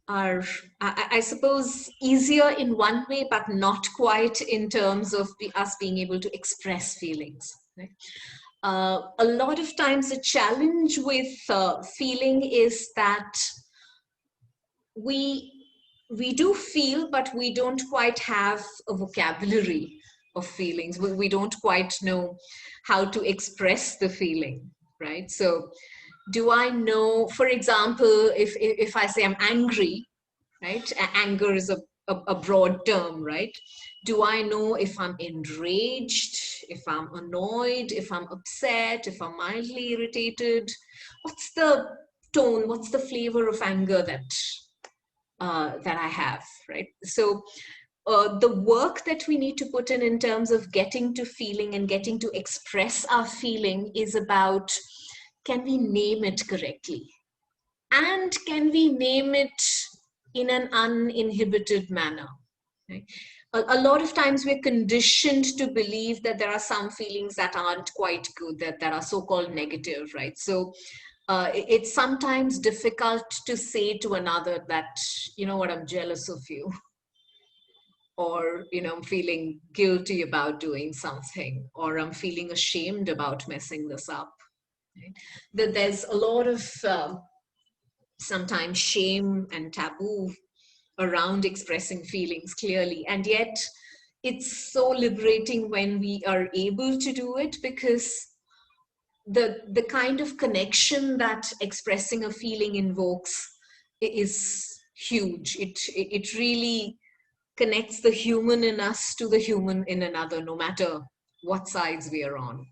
are, I suppose, easier in one way, but not quite in terms of us being able to express feelings. Right? A lot of times the challenge with feeling is that we do feel, but we don't quite have a vocabulary of feelings. We don't quite know how to express the feeling, right? So do I know, for example, if I say I'm angry, right? Anger is a broad term, right? Do I know if I'm enraged, if I'm annoyed, if I'm upset, if I'm mildly irritated? What's the tone, what's the flavor of anger that I have, right? So the work that we need to put in terms of getting to feeling and getting to express our feeling is about, can we name it correctly? And can we name it in an uninhibited manner? Right? A lot of times we're conditioned to believe that there are some feelings that aren't quite good, that are so-called negative, right? So it's sometimes difficult to say to another that, you know what, I'm jealous of you. Or, you know, I'm feeling guilty about doing something, or I'm feeling ashamed about messing this up. Right? That there's a lot of sometimes shame and taboo around expressing feelings clearly. And yet it's so liberating when we are able to do it, because the kind of connection that expressing a feeling invokes is huge. It really connects the human in us to the human in another, no matter what sides we are on.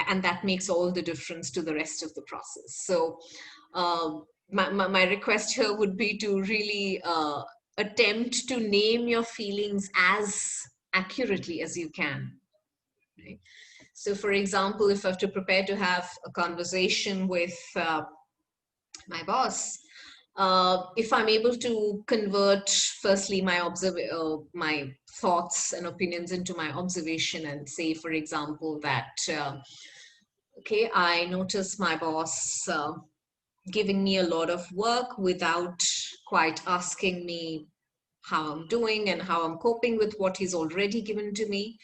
And that makes all the difference to the rest of the process. So my request here would be to really attempt to name your feelings as accurately as you can. Right? So for example, if I have to prepare to have a conversation with my boss, if I'm able to convert firstly my thoughts and opinions into my observation and say, for example, that Okay, I notice my boss giving me a lot of work without quite asking me how I'm doing and how I'm coping with what he's already given to me.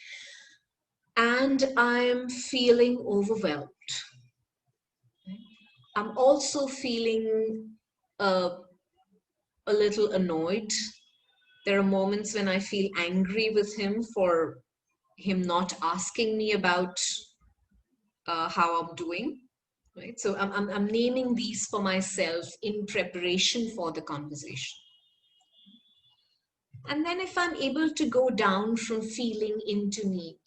And I'm feeling overwhelmed. I'm also feeling a little annoyed. There are moments when I feel angry with him for him not asking me about how I'm doing. Right? So I'm naming these for myself in preparation for the conversation. And then if I'm able to go down from feeling into need,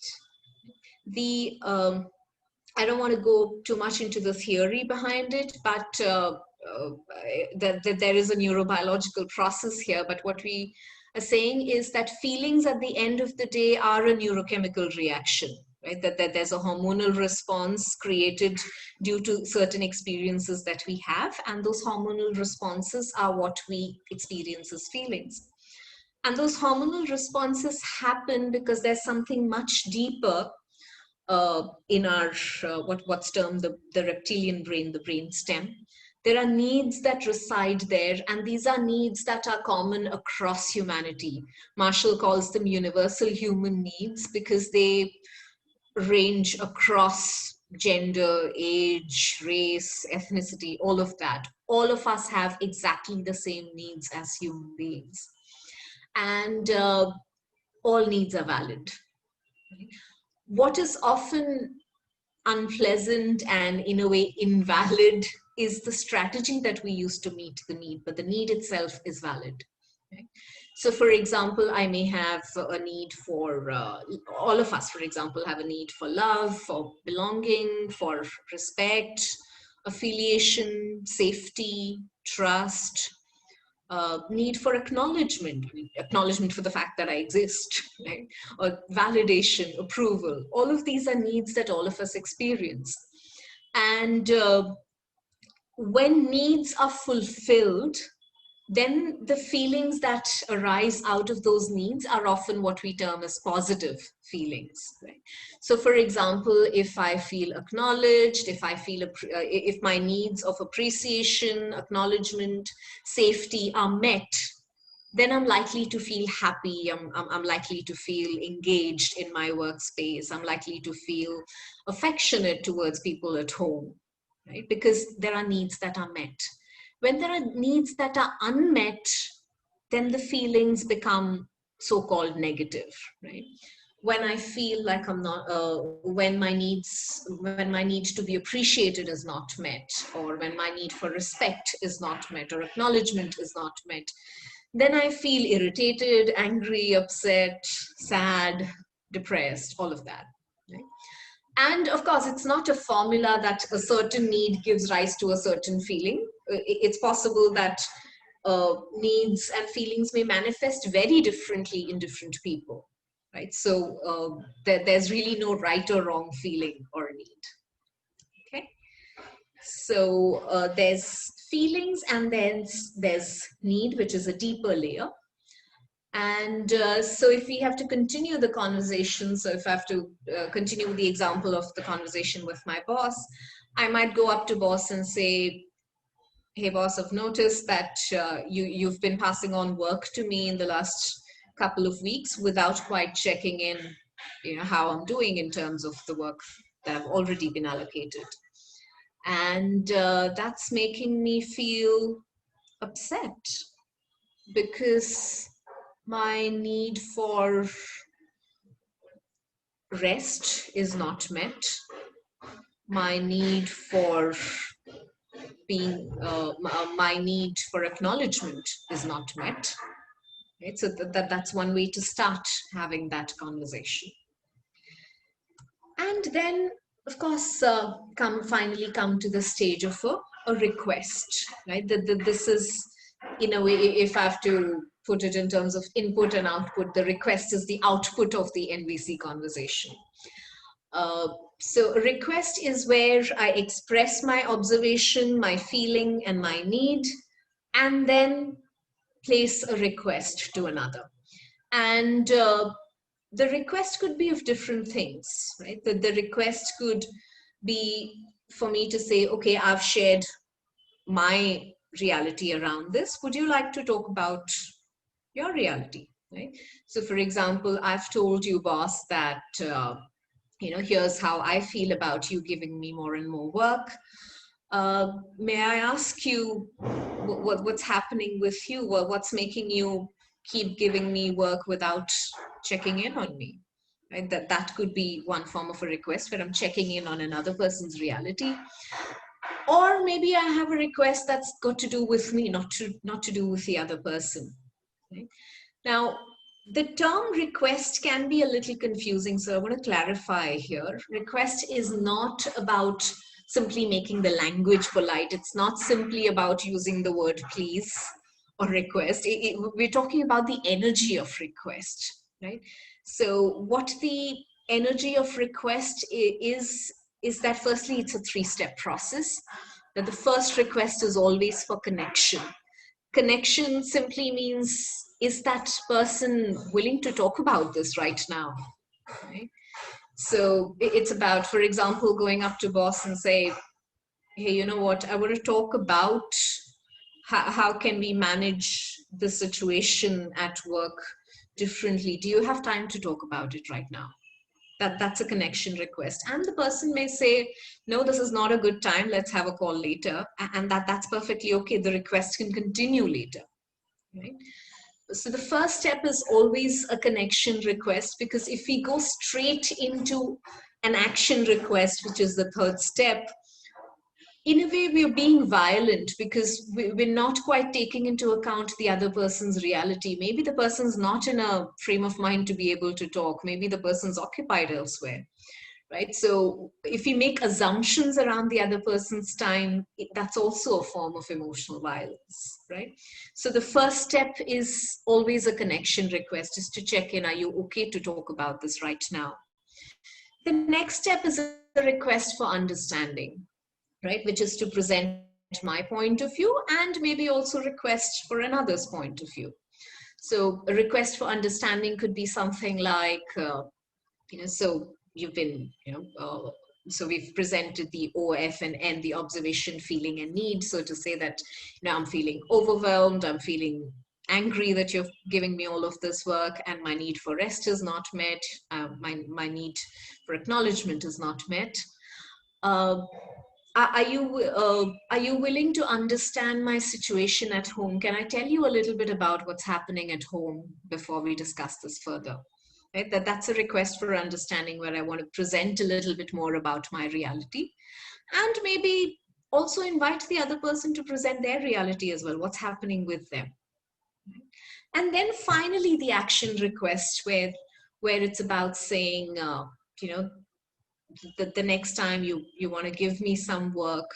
I don't want to go too much into the theory behind it, but that there is a neurobiological process here. But what we are saying is that feelings at the end of the day are a neurochemical reaction, right? That there's a hormonal response created due to certain experiences that we have, and those hormonal responses are what we experience as feelings. And those hormonal responses happen because there's something much deeper in our what's termed the reptilian brain, the brain stem. There are needs that reside there, and these are needs that are common across humanity. Marshall calls them universal human needs because they range across gender, age, race, ethnicity, all of that. All of us have exactly the same needs as human beings, and all needs are valid. What is often unpleasant and in a way invalid is the strategy that we use to meet the need, but the need itself is valid. Okay? So for example, I may have a need for, all of us, for example, have a need for love, for belonging, for respect, affiliation, safety, trust, need for acknowledgement for the fact that I exist, right? Or validation, approval. All of these are needs that all of us experience. And when needs are fulfilled, then the feelings that arise out of those needs are often what we term as positive feelings. Right? So for example, if I feel acknowledged, if my needs of appreciation, acknowledgement, safety are met, then I'm likely to feel happy, I'm likely to feel engaged in my workspace, I'm likely to feel affectionate towards people at home, right? Because there are needs that are met. When there are needs that are unmet, then the feelings become so-called negative, right? When I feel like I'm not, when my need to be appreciated is not met, or when my need for respect is not met, or acknowledgement is not met, then I feel irritated, angry, upset, sad, depressed, all of that. Right? And of course, it's not a formula that a certain need gives rise to a certain feeling. It's possible that needs and feelings may manifest very differently in different people, right? So there's really no right or wrong feeling or need. Okay. So there's feelings, and then there's need, which is a deeper layer. And so if we have to continue the conversation, so if I have to continue the example of the conversation with my boss, I might go up to boss and say, hey boss, I've noticed that you've been passing on work to me in the last couple of weeks without quite checking in, how I'm doing in terms of the work that I've already been allocated. And that's making me feel upset because my need for rest is not met. My need for my need for acknowledgement is not met. Right? So that's one way to start having that conversation. And then, of course, finally come to the stage of a request, right? This is, in a way, if I have to put it in terms of input and output, the request is the output of the NVC conversation. So a request is where I express my observation, my feeling, and my need, and then place a request to another. And the request could be of different things, right? The request could be for me to say, okay, I've shared my reality around this. Would you like to talk about your reality? Right? So for example, I've told you, boss, that, here's how I feel about you giving me more and more work. May I ask you what's happening with you? What's making you keep giving me work without checking in on me? Right? That could be one form of a request where I'm checking in on another person's reality. Or maybe I have a request that's got to do with me, not to do with the other person. Right? Now, the term request can be a little confusing, so I want to clarify here. Request is not about simply making the language polite. It's not simply about using the word please or request. We're talking about the energy of request, right? So what the energy of request is that firstly, it's a 3-step process. That the first request is always for connection. Connection simply means, is that person willing to talk about this right now? Right? So it's about, for example, going up to boss and say, hey, you know what, I want to talk about how can we manage the situation at work differently. Do you have time to talk about it right now? That's a connection request. And the person may say, no, this is not a good time, let's have a call later. And that's perfectly okay. The request can continue later. Right? So the first step is always a connection request, because if we go straight into an action request, which is the third step, in a way we're being violent, because we're not quite taking into account the other person's reality. Maybe the person's not in a frame of mind to be able to talk. Maybe the person's occupied elsewhere. Right? So if we make assumptions around the other person's time, that's also a form of emotional violence, right? So the first step is always a connection request, is to check in, are you okay to talk about this right now? The next step is a request for understanding, right? Which is to present my point of view and maybe also request for another's point of view. So a request for understanding could be something like, so you've been, so we've presented the O, F, and N, the observation, feeling, and need. So to say that, I'm feeling overwhelmed, I'm feeling angry that you're giving me all of this work, and my need for rest is not met, my need for acknowledgement is not met. Are you willing to understand my situation at home? Can I tell you a little bit about what's happening at home before we discuss this further? Right? That's a request for understanding, where I want to present a little bit more about my reality, and maybe also invite the other person to present their reality as well, what's happening with them. And then finally, the action request, where it's about saying, the next time you want to give me some work,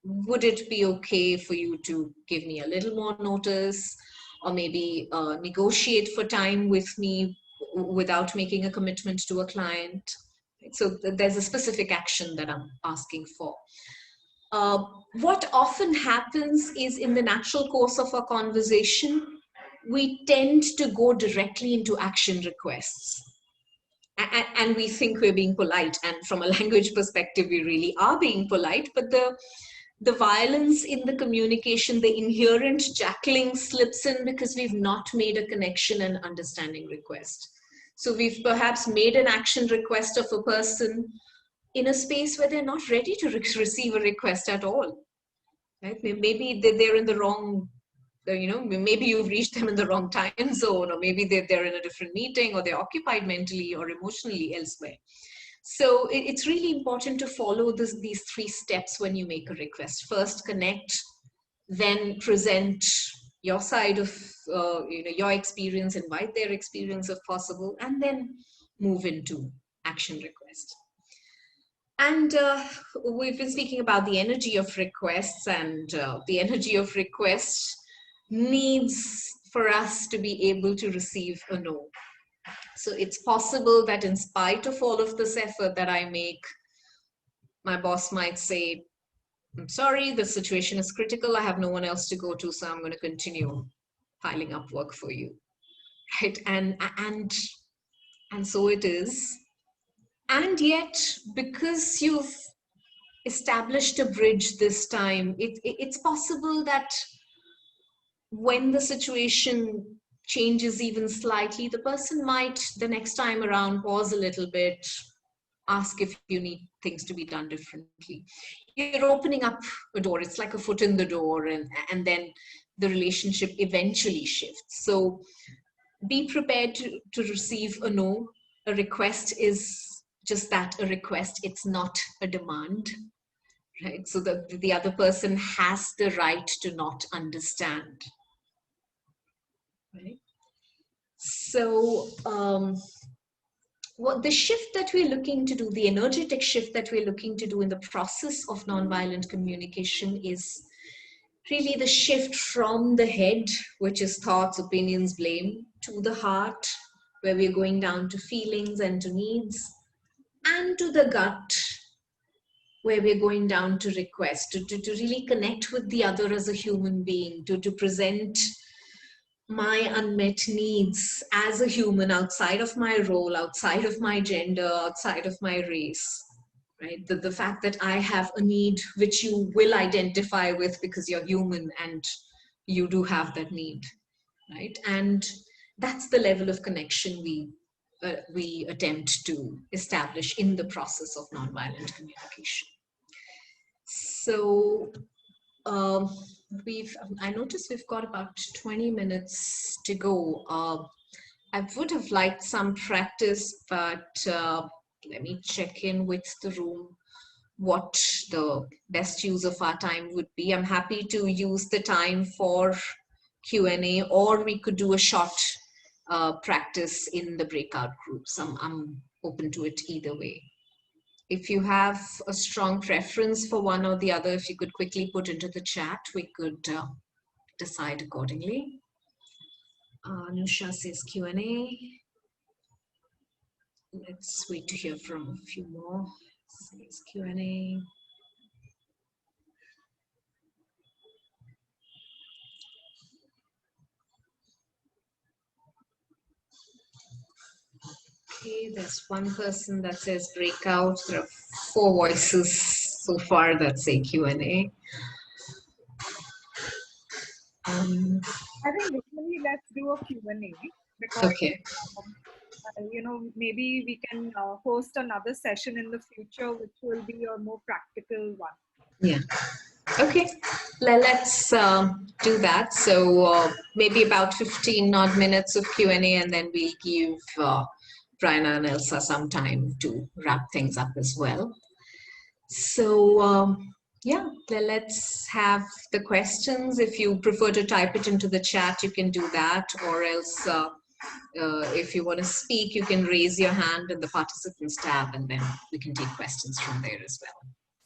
would it be okay for you to give me a little more notice, or maybe negotiate for time with me without making a commitment to a client? So there's a specific action that I'm asking for. What often happens is, in the natural course of a conversation, we tend to go directly into action requests. And we think we're being polite. And from a language perspective, we really are being polite. But the violence in the communication, the inherent jackling slips in because we've not made a connection and understanding request. So we've perhaps made an action request of a person in a space where they're not ready to receive a request at all. Right? Maybe they're in the wrong, maybe you've reached them in the wrong time zone, or maybe they're in a different meeting, or they're occupied mentally or emotionally elsewhere. So it's really important to follow these 3 steps when you make a request. First, connect, then present your side of your experience, invite their experience if possible, and then move into action request. And we've been speaking about the energy of requests, and the energy of requests needs for us to be able to receive a no. So it's possible that in spite of all of this effort that I make, my boss might say, I'm sorry, the situation is critical, I have no one else to go to, so I'm going to continue piling up work for you. Right? And so it is. And yet, because you've established a bridge this time. It's possible that when the situation changes even slightly, the person might the next time around pause a little bit, ask if you need things to be done differently. You're opening up a door. It's like a foot in the door, and then the relationship eventually shifts. So be prepared to receive a no. A request is just that, a request. It's not a demand, right? So the other person has the right to not understand, right? So what the shift that we're looking to do, the energetic shift that we're looking to do in the process of nonviolent communication is really the shift from the head, which is thoughts, opinions, blame, to the heart, where we're going down to feelings and to needs, and to the gut, where we're going down to request, to really connect with the other as a human being, to present my unmet needs as a human outside of my role, outside of my gender, outside of my race, right? The fact that I have a need which you will identify with because you're human and you do have that need, right? And that's the level of connection we attempt to establish in the process of nonviolent communication. So I noticed we've got about 20 minutes to go. I would have liked some practice, but let me check in with the room what the best use of our time would be. I'm happy to use the time for Q&A, or we could do a short practice in the breakout groups. I'm open to it either way. If you have a strong preference for one or the other, if you could quickly put into the chat, we could decide accordingly. Nusha says Q&A. Let's wait to hear from a few more. Says Q&A. Okay, there's one person that says breakout. There are 4 voices so far that say Q&A. I think usually let's do a Q&A because Okay. Maybe we can host another session in the future, which will be a more practical one. Yeah. Okay. Let's do that. So maybe about 15 odd minutes of Q&A, and then we'll give Brian and Elsa some time to wrap things up as well. So yeah, let's have the questions. If you prefer to type it into the chat, you can do that, or else if you want to speak, you can raise your hand in the participants tab, and then we can take questions from there as well.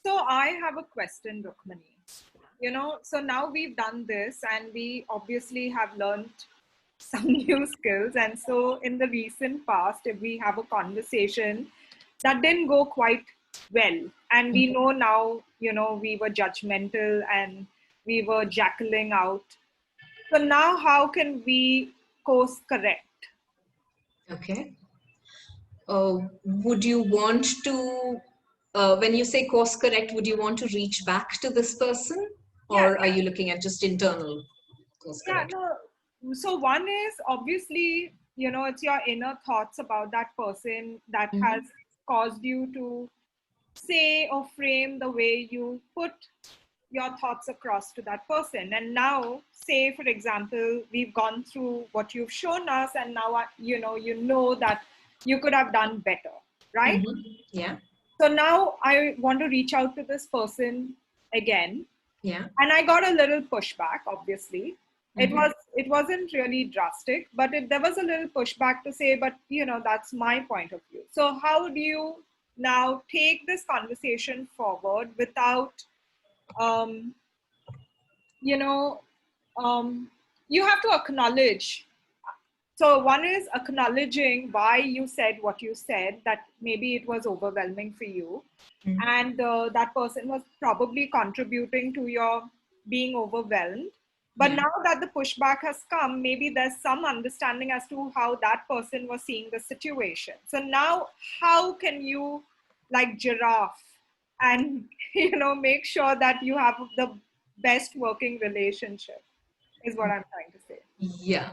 So I have a question, Rukmini. So now we've done this and we obviously have learned some new skills. And so in the recent past, if we have a conversation that didn't go quite well, and we know now, we were judgmental and we were jackaling out. So now how can we course correct? Okay. Would you want to, when you say course correct, would you want to reach back to this person? Or are you looking at just internal course correct? Yeah, no. So one is obviously, it's your inner thoughts about that person that has caused you to say or frame the way you put your thoughts across to that person. And now, say, for example, we've gone through what you've shown us, and now, you know that you could have done better, right? Yeah. So now I want to reach out to this person again. Yeah. And I got a little pushback, obviously. It wasn't really drastic, but there was a little pushback to say, but that's my point of view. So how do you now take this conversation forward without, you have to acknowledge. So one is acknowledging why you said what you said, that maybe it was overwhelming for you. And that person was probably contributing to your being overwhelmed. But now that the pushback has come, maybe there's some understanding as to how that person was seeing the situation. So now how can you, like giraffe, and, make sure that you have the best working relationship is what I'm trying to say. Yeah.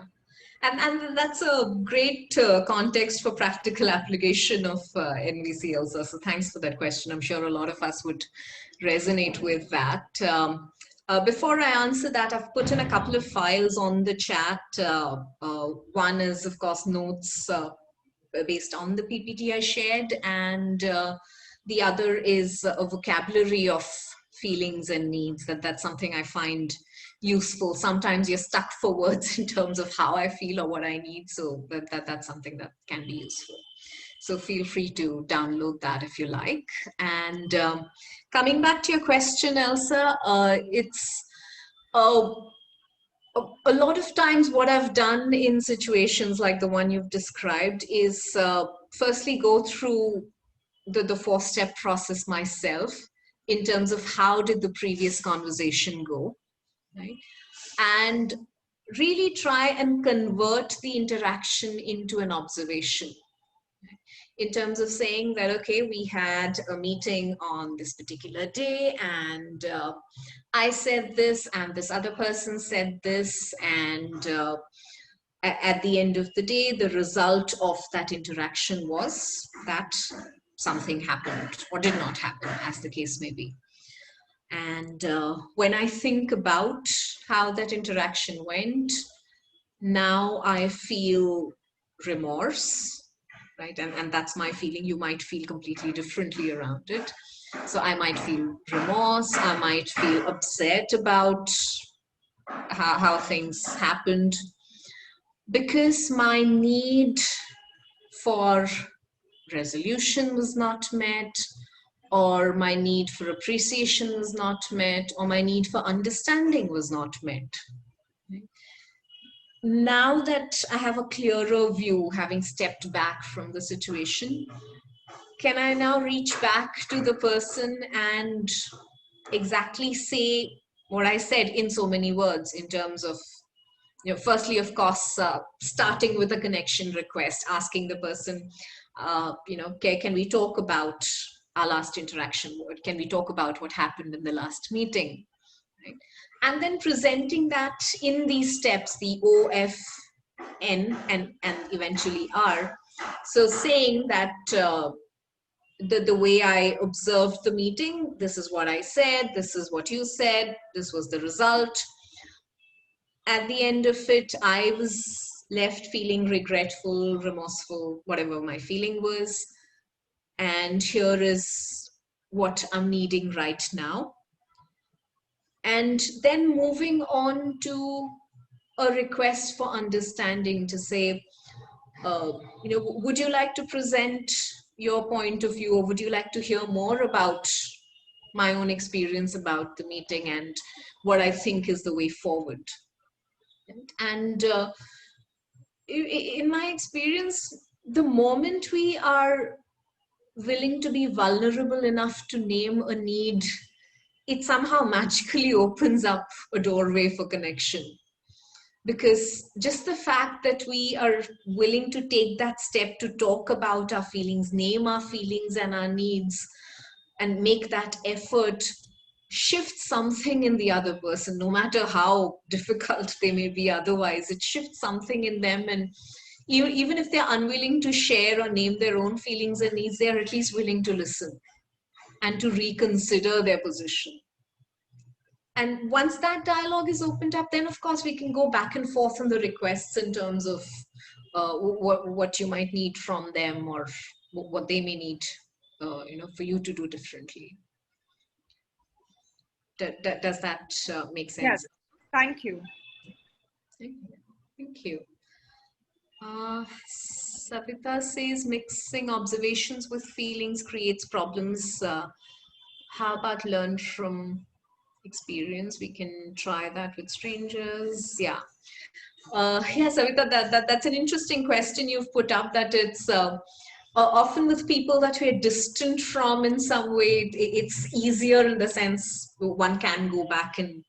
And that's a great context for practical application of NVC also. So thanks for that question. I'm sure a lot of us would resonate with that. Before I answer that, I've put in a couple of files on the chat. One is, of course, notes based on the PPT I shared, and the other is a vocabulary of feelings and needs. That's something I find useful. Sometimes you're stuck for words in terms of how I feel or what I need, so that's something that can be useful. So feel free to download that if you like. And coming back to your question, Elsa, it's a lot of times what I've done in situations like the one you've described is firstly go through the 4-step process myself in terms of how did the previous conversation go, right? And really try and convert the interaction into an observation. In terms of saying that, okay, we had a meeting on this particular day, and I said this, and this other person said this, and at the end of the day, the result of that interaction was that something happened or did not happen, as the case may be. And when I think about how that interaction went, now I feel remorse, right? And that's my feeling. You might feel completely differently around it. So I might feel remorse. I might feel upset about how things happened, because my need for resolution was not met, or my need for appreciation was not met, or my need for understanding was not met. Now that I have a clearer view, having stepped back from the situation, can I now reach back to the person and exactly say what I said in so many words, in terms of, firstly, of course, starting with a connection request, asking the person, can we talk about our last interaction? Can we talk about what happened in the last meeting? Right? And then presenting that in these steps, the O, F, N, and eventually R. So saying that the way I observed the meeting, this is what I said, this is what you said, this was the result. At the end of it, I was left feeling regretful, remorseful, whatever my feeling was. And here is what I'm needing right now. And then moving on to a request for understanding, to say, would you like to present your point of view, or would you like to hear more about my own experience about the meeting and what I think is the way forward? And in my experience, the moment we are willing to be vulnerable enough to name a need, it somehow magically opens up a doorway for connection. Because just the fact that we are willing to take that step to talk about our feelings, name our feelings and our needs, and make that effort, shifts something in the other person, no matter how difficult they may be otherwise. It shifts something in them, and even if they're unwilling to share or name their own feelings and needs, they're at least willing to listen and to reconsider their position. And once that dialogue is opened up, then of course we can go back and forth on the requests in terms of what you might need from them, or what they may need, for you to do differently. Does that make sense? Yes, thank you. Thank you. Savita says mixing observations with feelings creates problems. How about learn from experience? We can try that with strangers. Yeah. Savita, that's an interesting question you've put up, that it's often with people that we're distant from in some way, it's easier in the sense one can go back and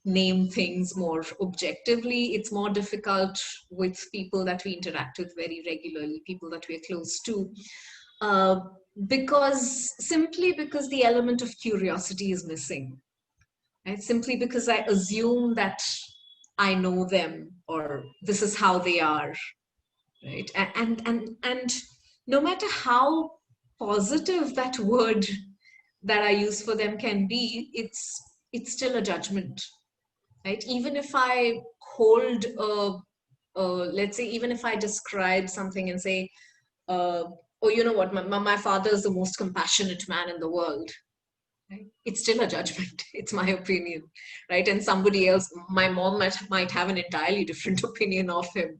name things more objectively. It's more difficult with people that we interact with very regularly, people that we're close to. simply because the element of curiosity is missing, right? Simply because I assume that I know them or this is how they are, right? And no matter how positive that word that I use for them can be, it's still a judgment, right? Even if I hold let's say, even if I describe something and say, oh, you know what, my father is the most compassionate man in the world, right? It's still a judgment. It's my opinion, right? And somebody else, my mom might have an entirely different opinion of him,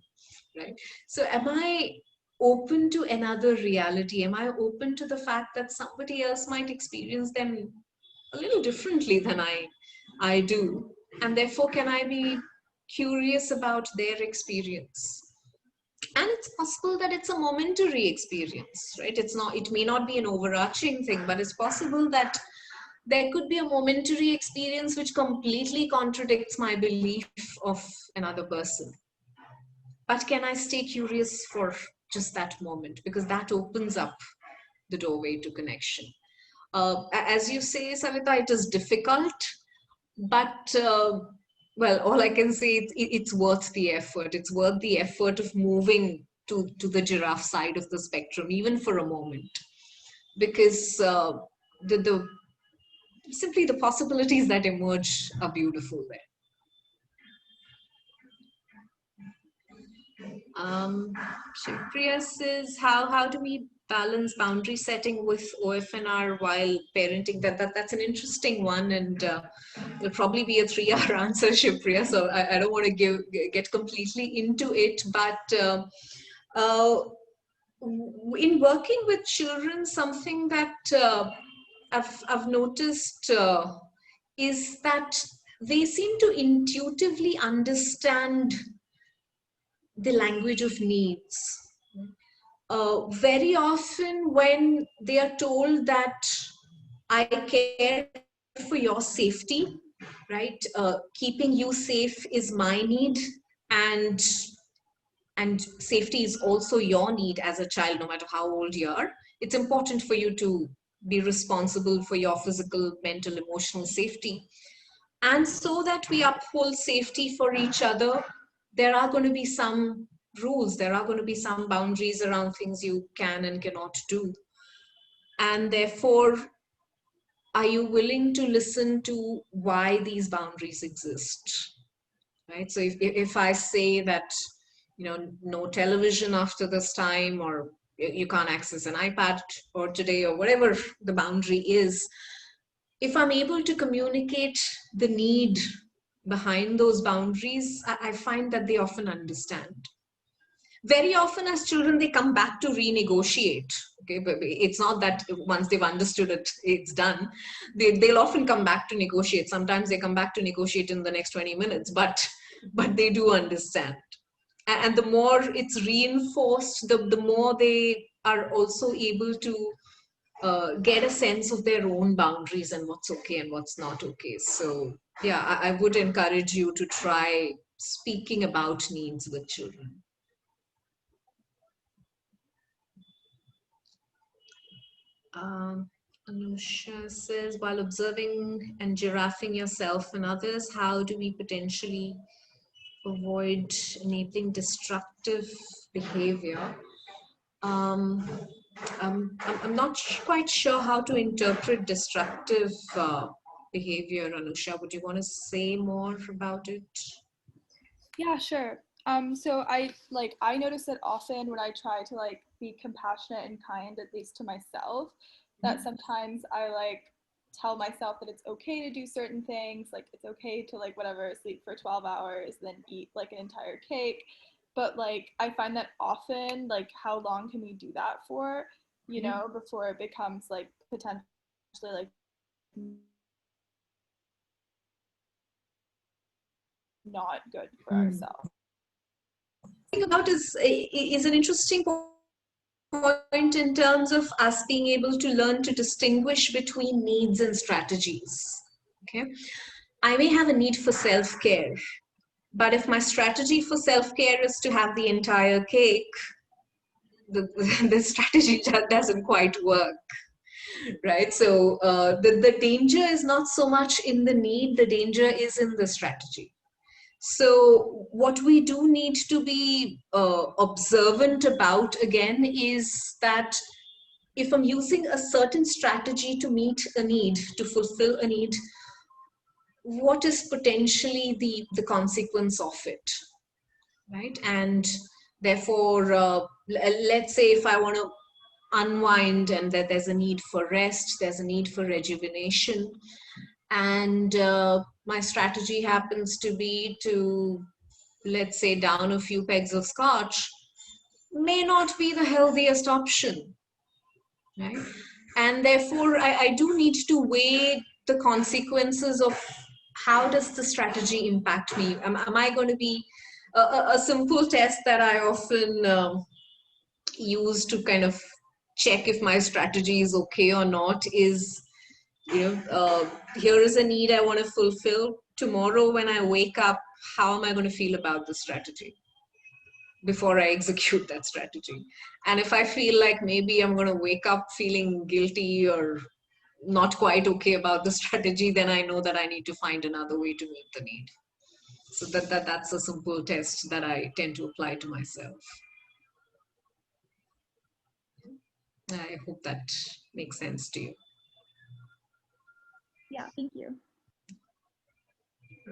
right? So am I open to another reality? Am I open to the fact that somebody else might experience them a little differently than I do? And therefore, can I be curious about their experience? And it's possible that it's a momentary experience, right? It may not be an overarching thing, but it's possible that there could be a momentary experience which completely contradicts my belief of another person. But can I stay curious for just that moment? Because that opens up the doorway to connection. As you say, Savita, it is difficult, but well, all I can say, it's worth the effort. It's worth the effort of moving to the giraffe side of the spectrum, even for a moment, because simply the possibilities that emerge are beautiful there. Shipriya says, how do we balance boundary setting with OFNR while parenting? That's an interesting one, and it'll probably be a 3-hour answer, Shipriya, so I don't want to get completely into it, but in working with children, something that I've noticed is that they seem to intuitively understand the language of needs. Very often when they are told that I care for your safety, right? Keeping you safe is my need, and safety is also your need as a child, no matter how old you are. It's important for you to be responsible for your physical, mental, emotional safety. And so that we uphold safety for each other, there are going to be some rules, there are going to be some boundaries around things you can and cannot do. And therefore, are you willing to listen to why these boundaries exist? Right? So if I say that, no television after this time, or you can't access an iPad or today, or whatever the boundary is, if I'm able to communicate the need behind those boundaries, I find that they often understand. Very often as children, they come back to renegotiate. Okay, but it's not that once they've understood it, it's done. They'll often come back to negotiate. Sometimes they come back to negotiate in the next 20 minutes, but they do understand. And the more it's reinforced, the more they are also able to get a sense of their own boundaries and what's okay and what's not okay. So yeah, I would encourage you to try speaking about needs with children. Anusha says, while observing and giraffing yourself and others, how do we potentially avoid enabling destructive behavior? I'm not quite sure how to interpret destructive behavior, Anusha. Would you want to say more about it? Yeah, sure. So I notice that often when I try to be compassionate and kind, at least to myself, that sometimes I tell myself that it's okay to do certain things, it's okay to whatever, sleep for 12 hours, then eat an entire cake. But I find that often, how long can we do that for, before it becomes potentially not good for ourselves. About is an interesting point in terms of us being able to learn to distinguish between needs and strategies. Okay, I may have a need for self-care, but if my strategy for self-care is to have the entire cake, the strategy doesn't quite work, right? So the danger is not so much in the need, the danger is in the strategy. So what we do need to be observant about again is that if I'm using a certain strategy to meet a need, to fulfill a need, what is potentially the consequence of it, right? And therefore, let's say if I want to unwind and that there's a need for rest, there's a need for rejuvenation, and my strategy happens to be to, let's say, down a few pegs of scotch, may not be the healthiest option, right? And therefore, I do need to weigh the consequences of how does the strategy impact me? Am I going to be a simple test that I often use to kind of check if my strategy is okay or not is, here is a need I want to fulfill. Tomorrow when I wake up, how am I going to feel about the strategy before I execute that strategy? And if I feel like maybe I'm going to wake up feeling guilty or not quite okay about the strategy, then I know that I need to find another way to meet the need. So that's a simple test that I tend to apply to myself. I hope that makes sense to you. Yeah, thank you.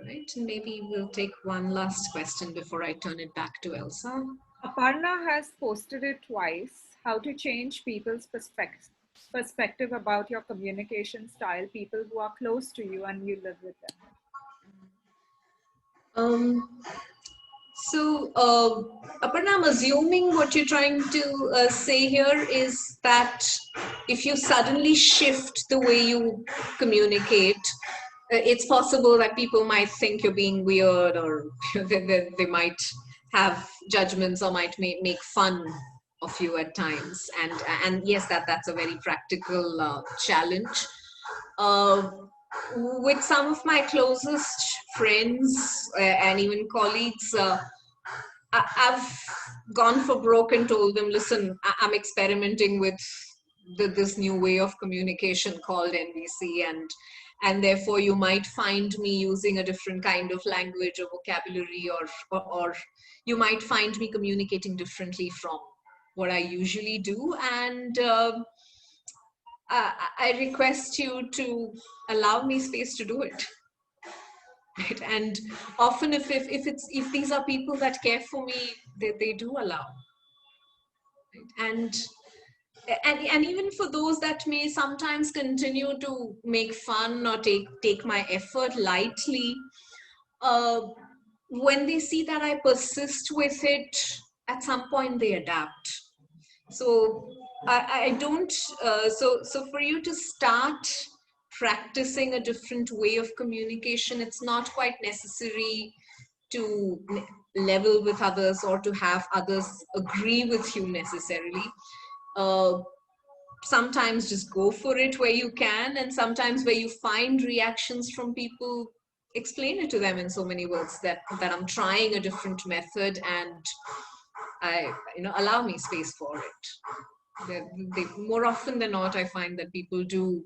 Right, and maybe we'll take one last question before I turn it back to Elsa. Aparna has posted it twice, how to change people's perspective about your communication style, people who are close to you and you live with them. So, Aparna, I'm assuming what you're trying to say here is that if you suddenly shift the way you communicate, it's possible that people might think you're being weird, or they might have judgments or might make fun of you at times. And yes, that's a very practical challenge. With some of my closest friends and even colleagues, I've gone for broke and told them, listen, I'm experimenting with this new way of communication called NVC, and therefore you might find me using a different kind of language or vocabulary, or you might find me communicating differently from what I usually do. And I request you to allow me space to do it. Right? And often if these are people that care for me, they do allow. Right? And even for those that may sometimes continue to make fun or take my effort lightly, when they see that I persist with it, at some point they adapt. So I don't, so for you to start practicing a different way of communication, it's not quite necessary to level with others or to have others agree with you necessarily. Sometimes just go for it where you can, and sometimes where you find reactions from people, explain it to them in so many words that I'm trying a different method, and allow me space for it. They more often than not, I find that people do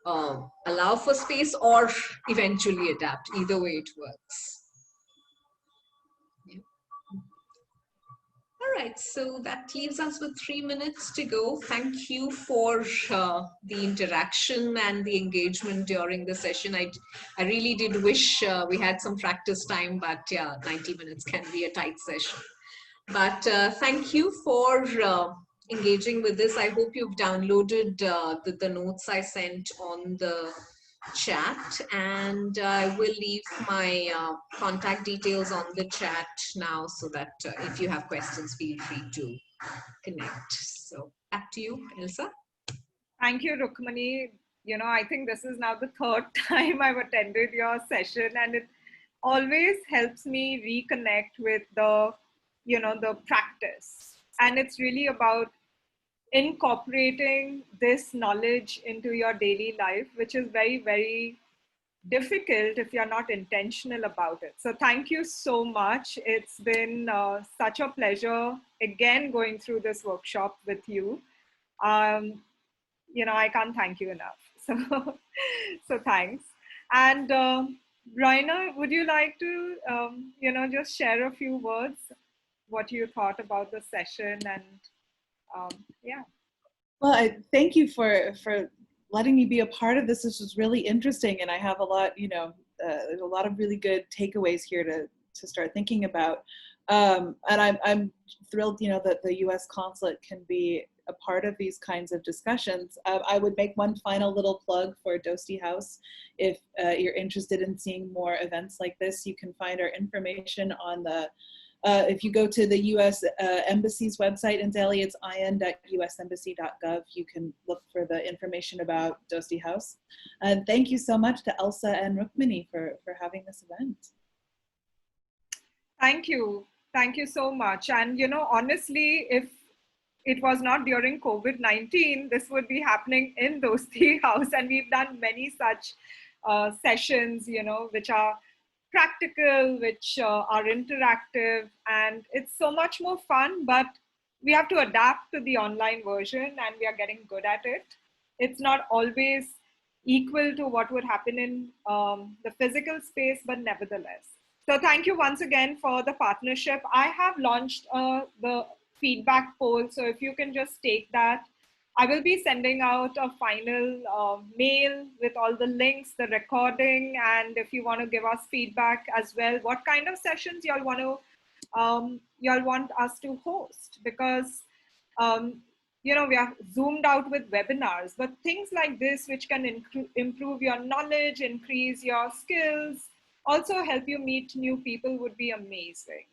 allow for space or eventually adapt. Either way it works. Yeah. All right, so that leaves us with 3 minutes to go. Thank you for the interaction and the engagement during the session. I really did wish we had some practice time, but yeah, 90 minutes can be a tight session. But thank you for engaging with this. I hope you've downloaded the notes I sent on the chat, and I will leave my contact details on the chat now, so that if you have questions, feel free to connect. So back to you, Elsa. Thank you, Rukmini. I think this is now the third time I've attended your session, and it always helps me reconnect with the practice. And it's really about incorporating this knowledge into your daily life, which is very, very difficult if you're not intentional about it. So thank you so much. It's been such a pleasure again going through this workshop with you. I can't thank you enough. So, so thanks. And Raina, would you like to, just share a few words, what you thought about the session and yeah. Well, I thank you for letting me be a part of this. This was really interesting, and I have a lot, there's a lot of really good takeaways here to start thinking about. And I'm thrilled, that the U.S. Consulate can be a part of these kinds of discussions. I would make one final little plug for Dosti House. If you're interested in seeing more events like this, you can find our information on the if you go to the U.S. Embassy's website in Delhi, it's in.usembassy.gov. You can look for the information about Dosti House. And thank you so much to Elsa and Rukmini for having this event. Thank you. Thank you so much. And, honestly, if it was not during COVID-19, this would be happening in Dosti House. And we've done many such sessions, which are practical, which are interactive, and it's so much more fun, but we have to adapt to the online version and we are getting good at it. It's not always equal to what would happen in the physical space, but nevertheless. So thank you once again for the partnership. I have launched the feedback poll, so if you can just take that. I will be sending out a final mail with all the links, the recording, and if you want to give us feedback as well, what kind of sessions y'all want us to host, because we are zoomed out with webinars, but things like this which can improve your knowledge, increase your skills, also help you meet new people would be amazing.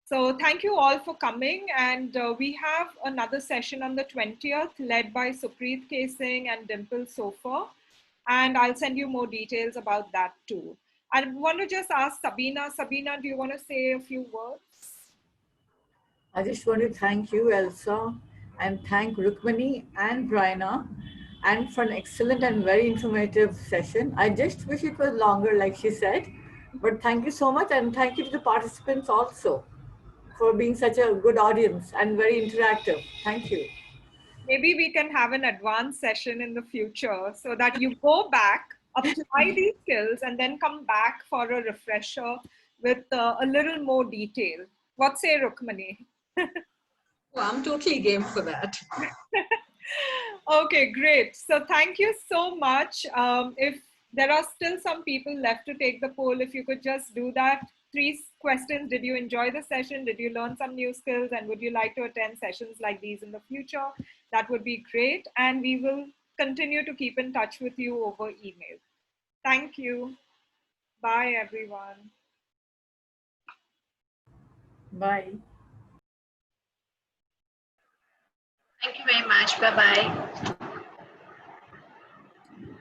So thank you all for coming, and we have another session on the 20th led by Supreet K. Singh and Dimple Sofa, and I'll send you more details about that too. I want to just ask Sabina. Sabina, do you want to say a few words? I just want to thank you, Elsa, and thank Rukmini and Raina, and for an excellent and very informative session. I just wish it was longer, like she said, but thank you so much, and thank you to the participants also for being such a good audience and very interactive. Thank you. Maybe we can have an advanced session in the future so that you go back, apply these skills, and then come back for a refresher with a little more detail. What say, Rukmini? Well, I'm totally game for that. Okay, great. So thank you so much. If there are still some people left to take the poll, if you could just do that. 3 questions. Did you enjoy the session? Did you learn some new skills? And would you like to attend sessions like these in the future? That would be great. And we will continue to keep in touch with you over email. Thank you. Bye, everyone. Bye. Thank you very much. Bye-bye.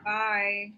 Bye.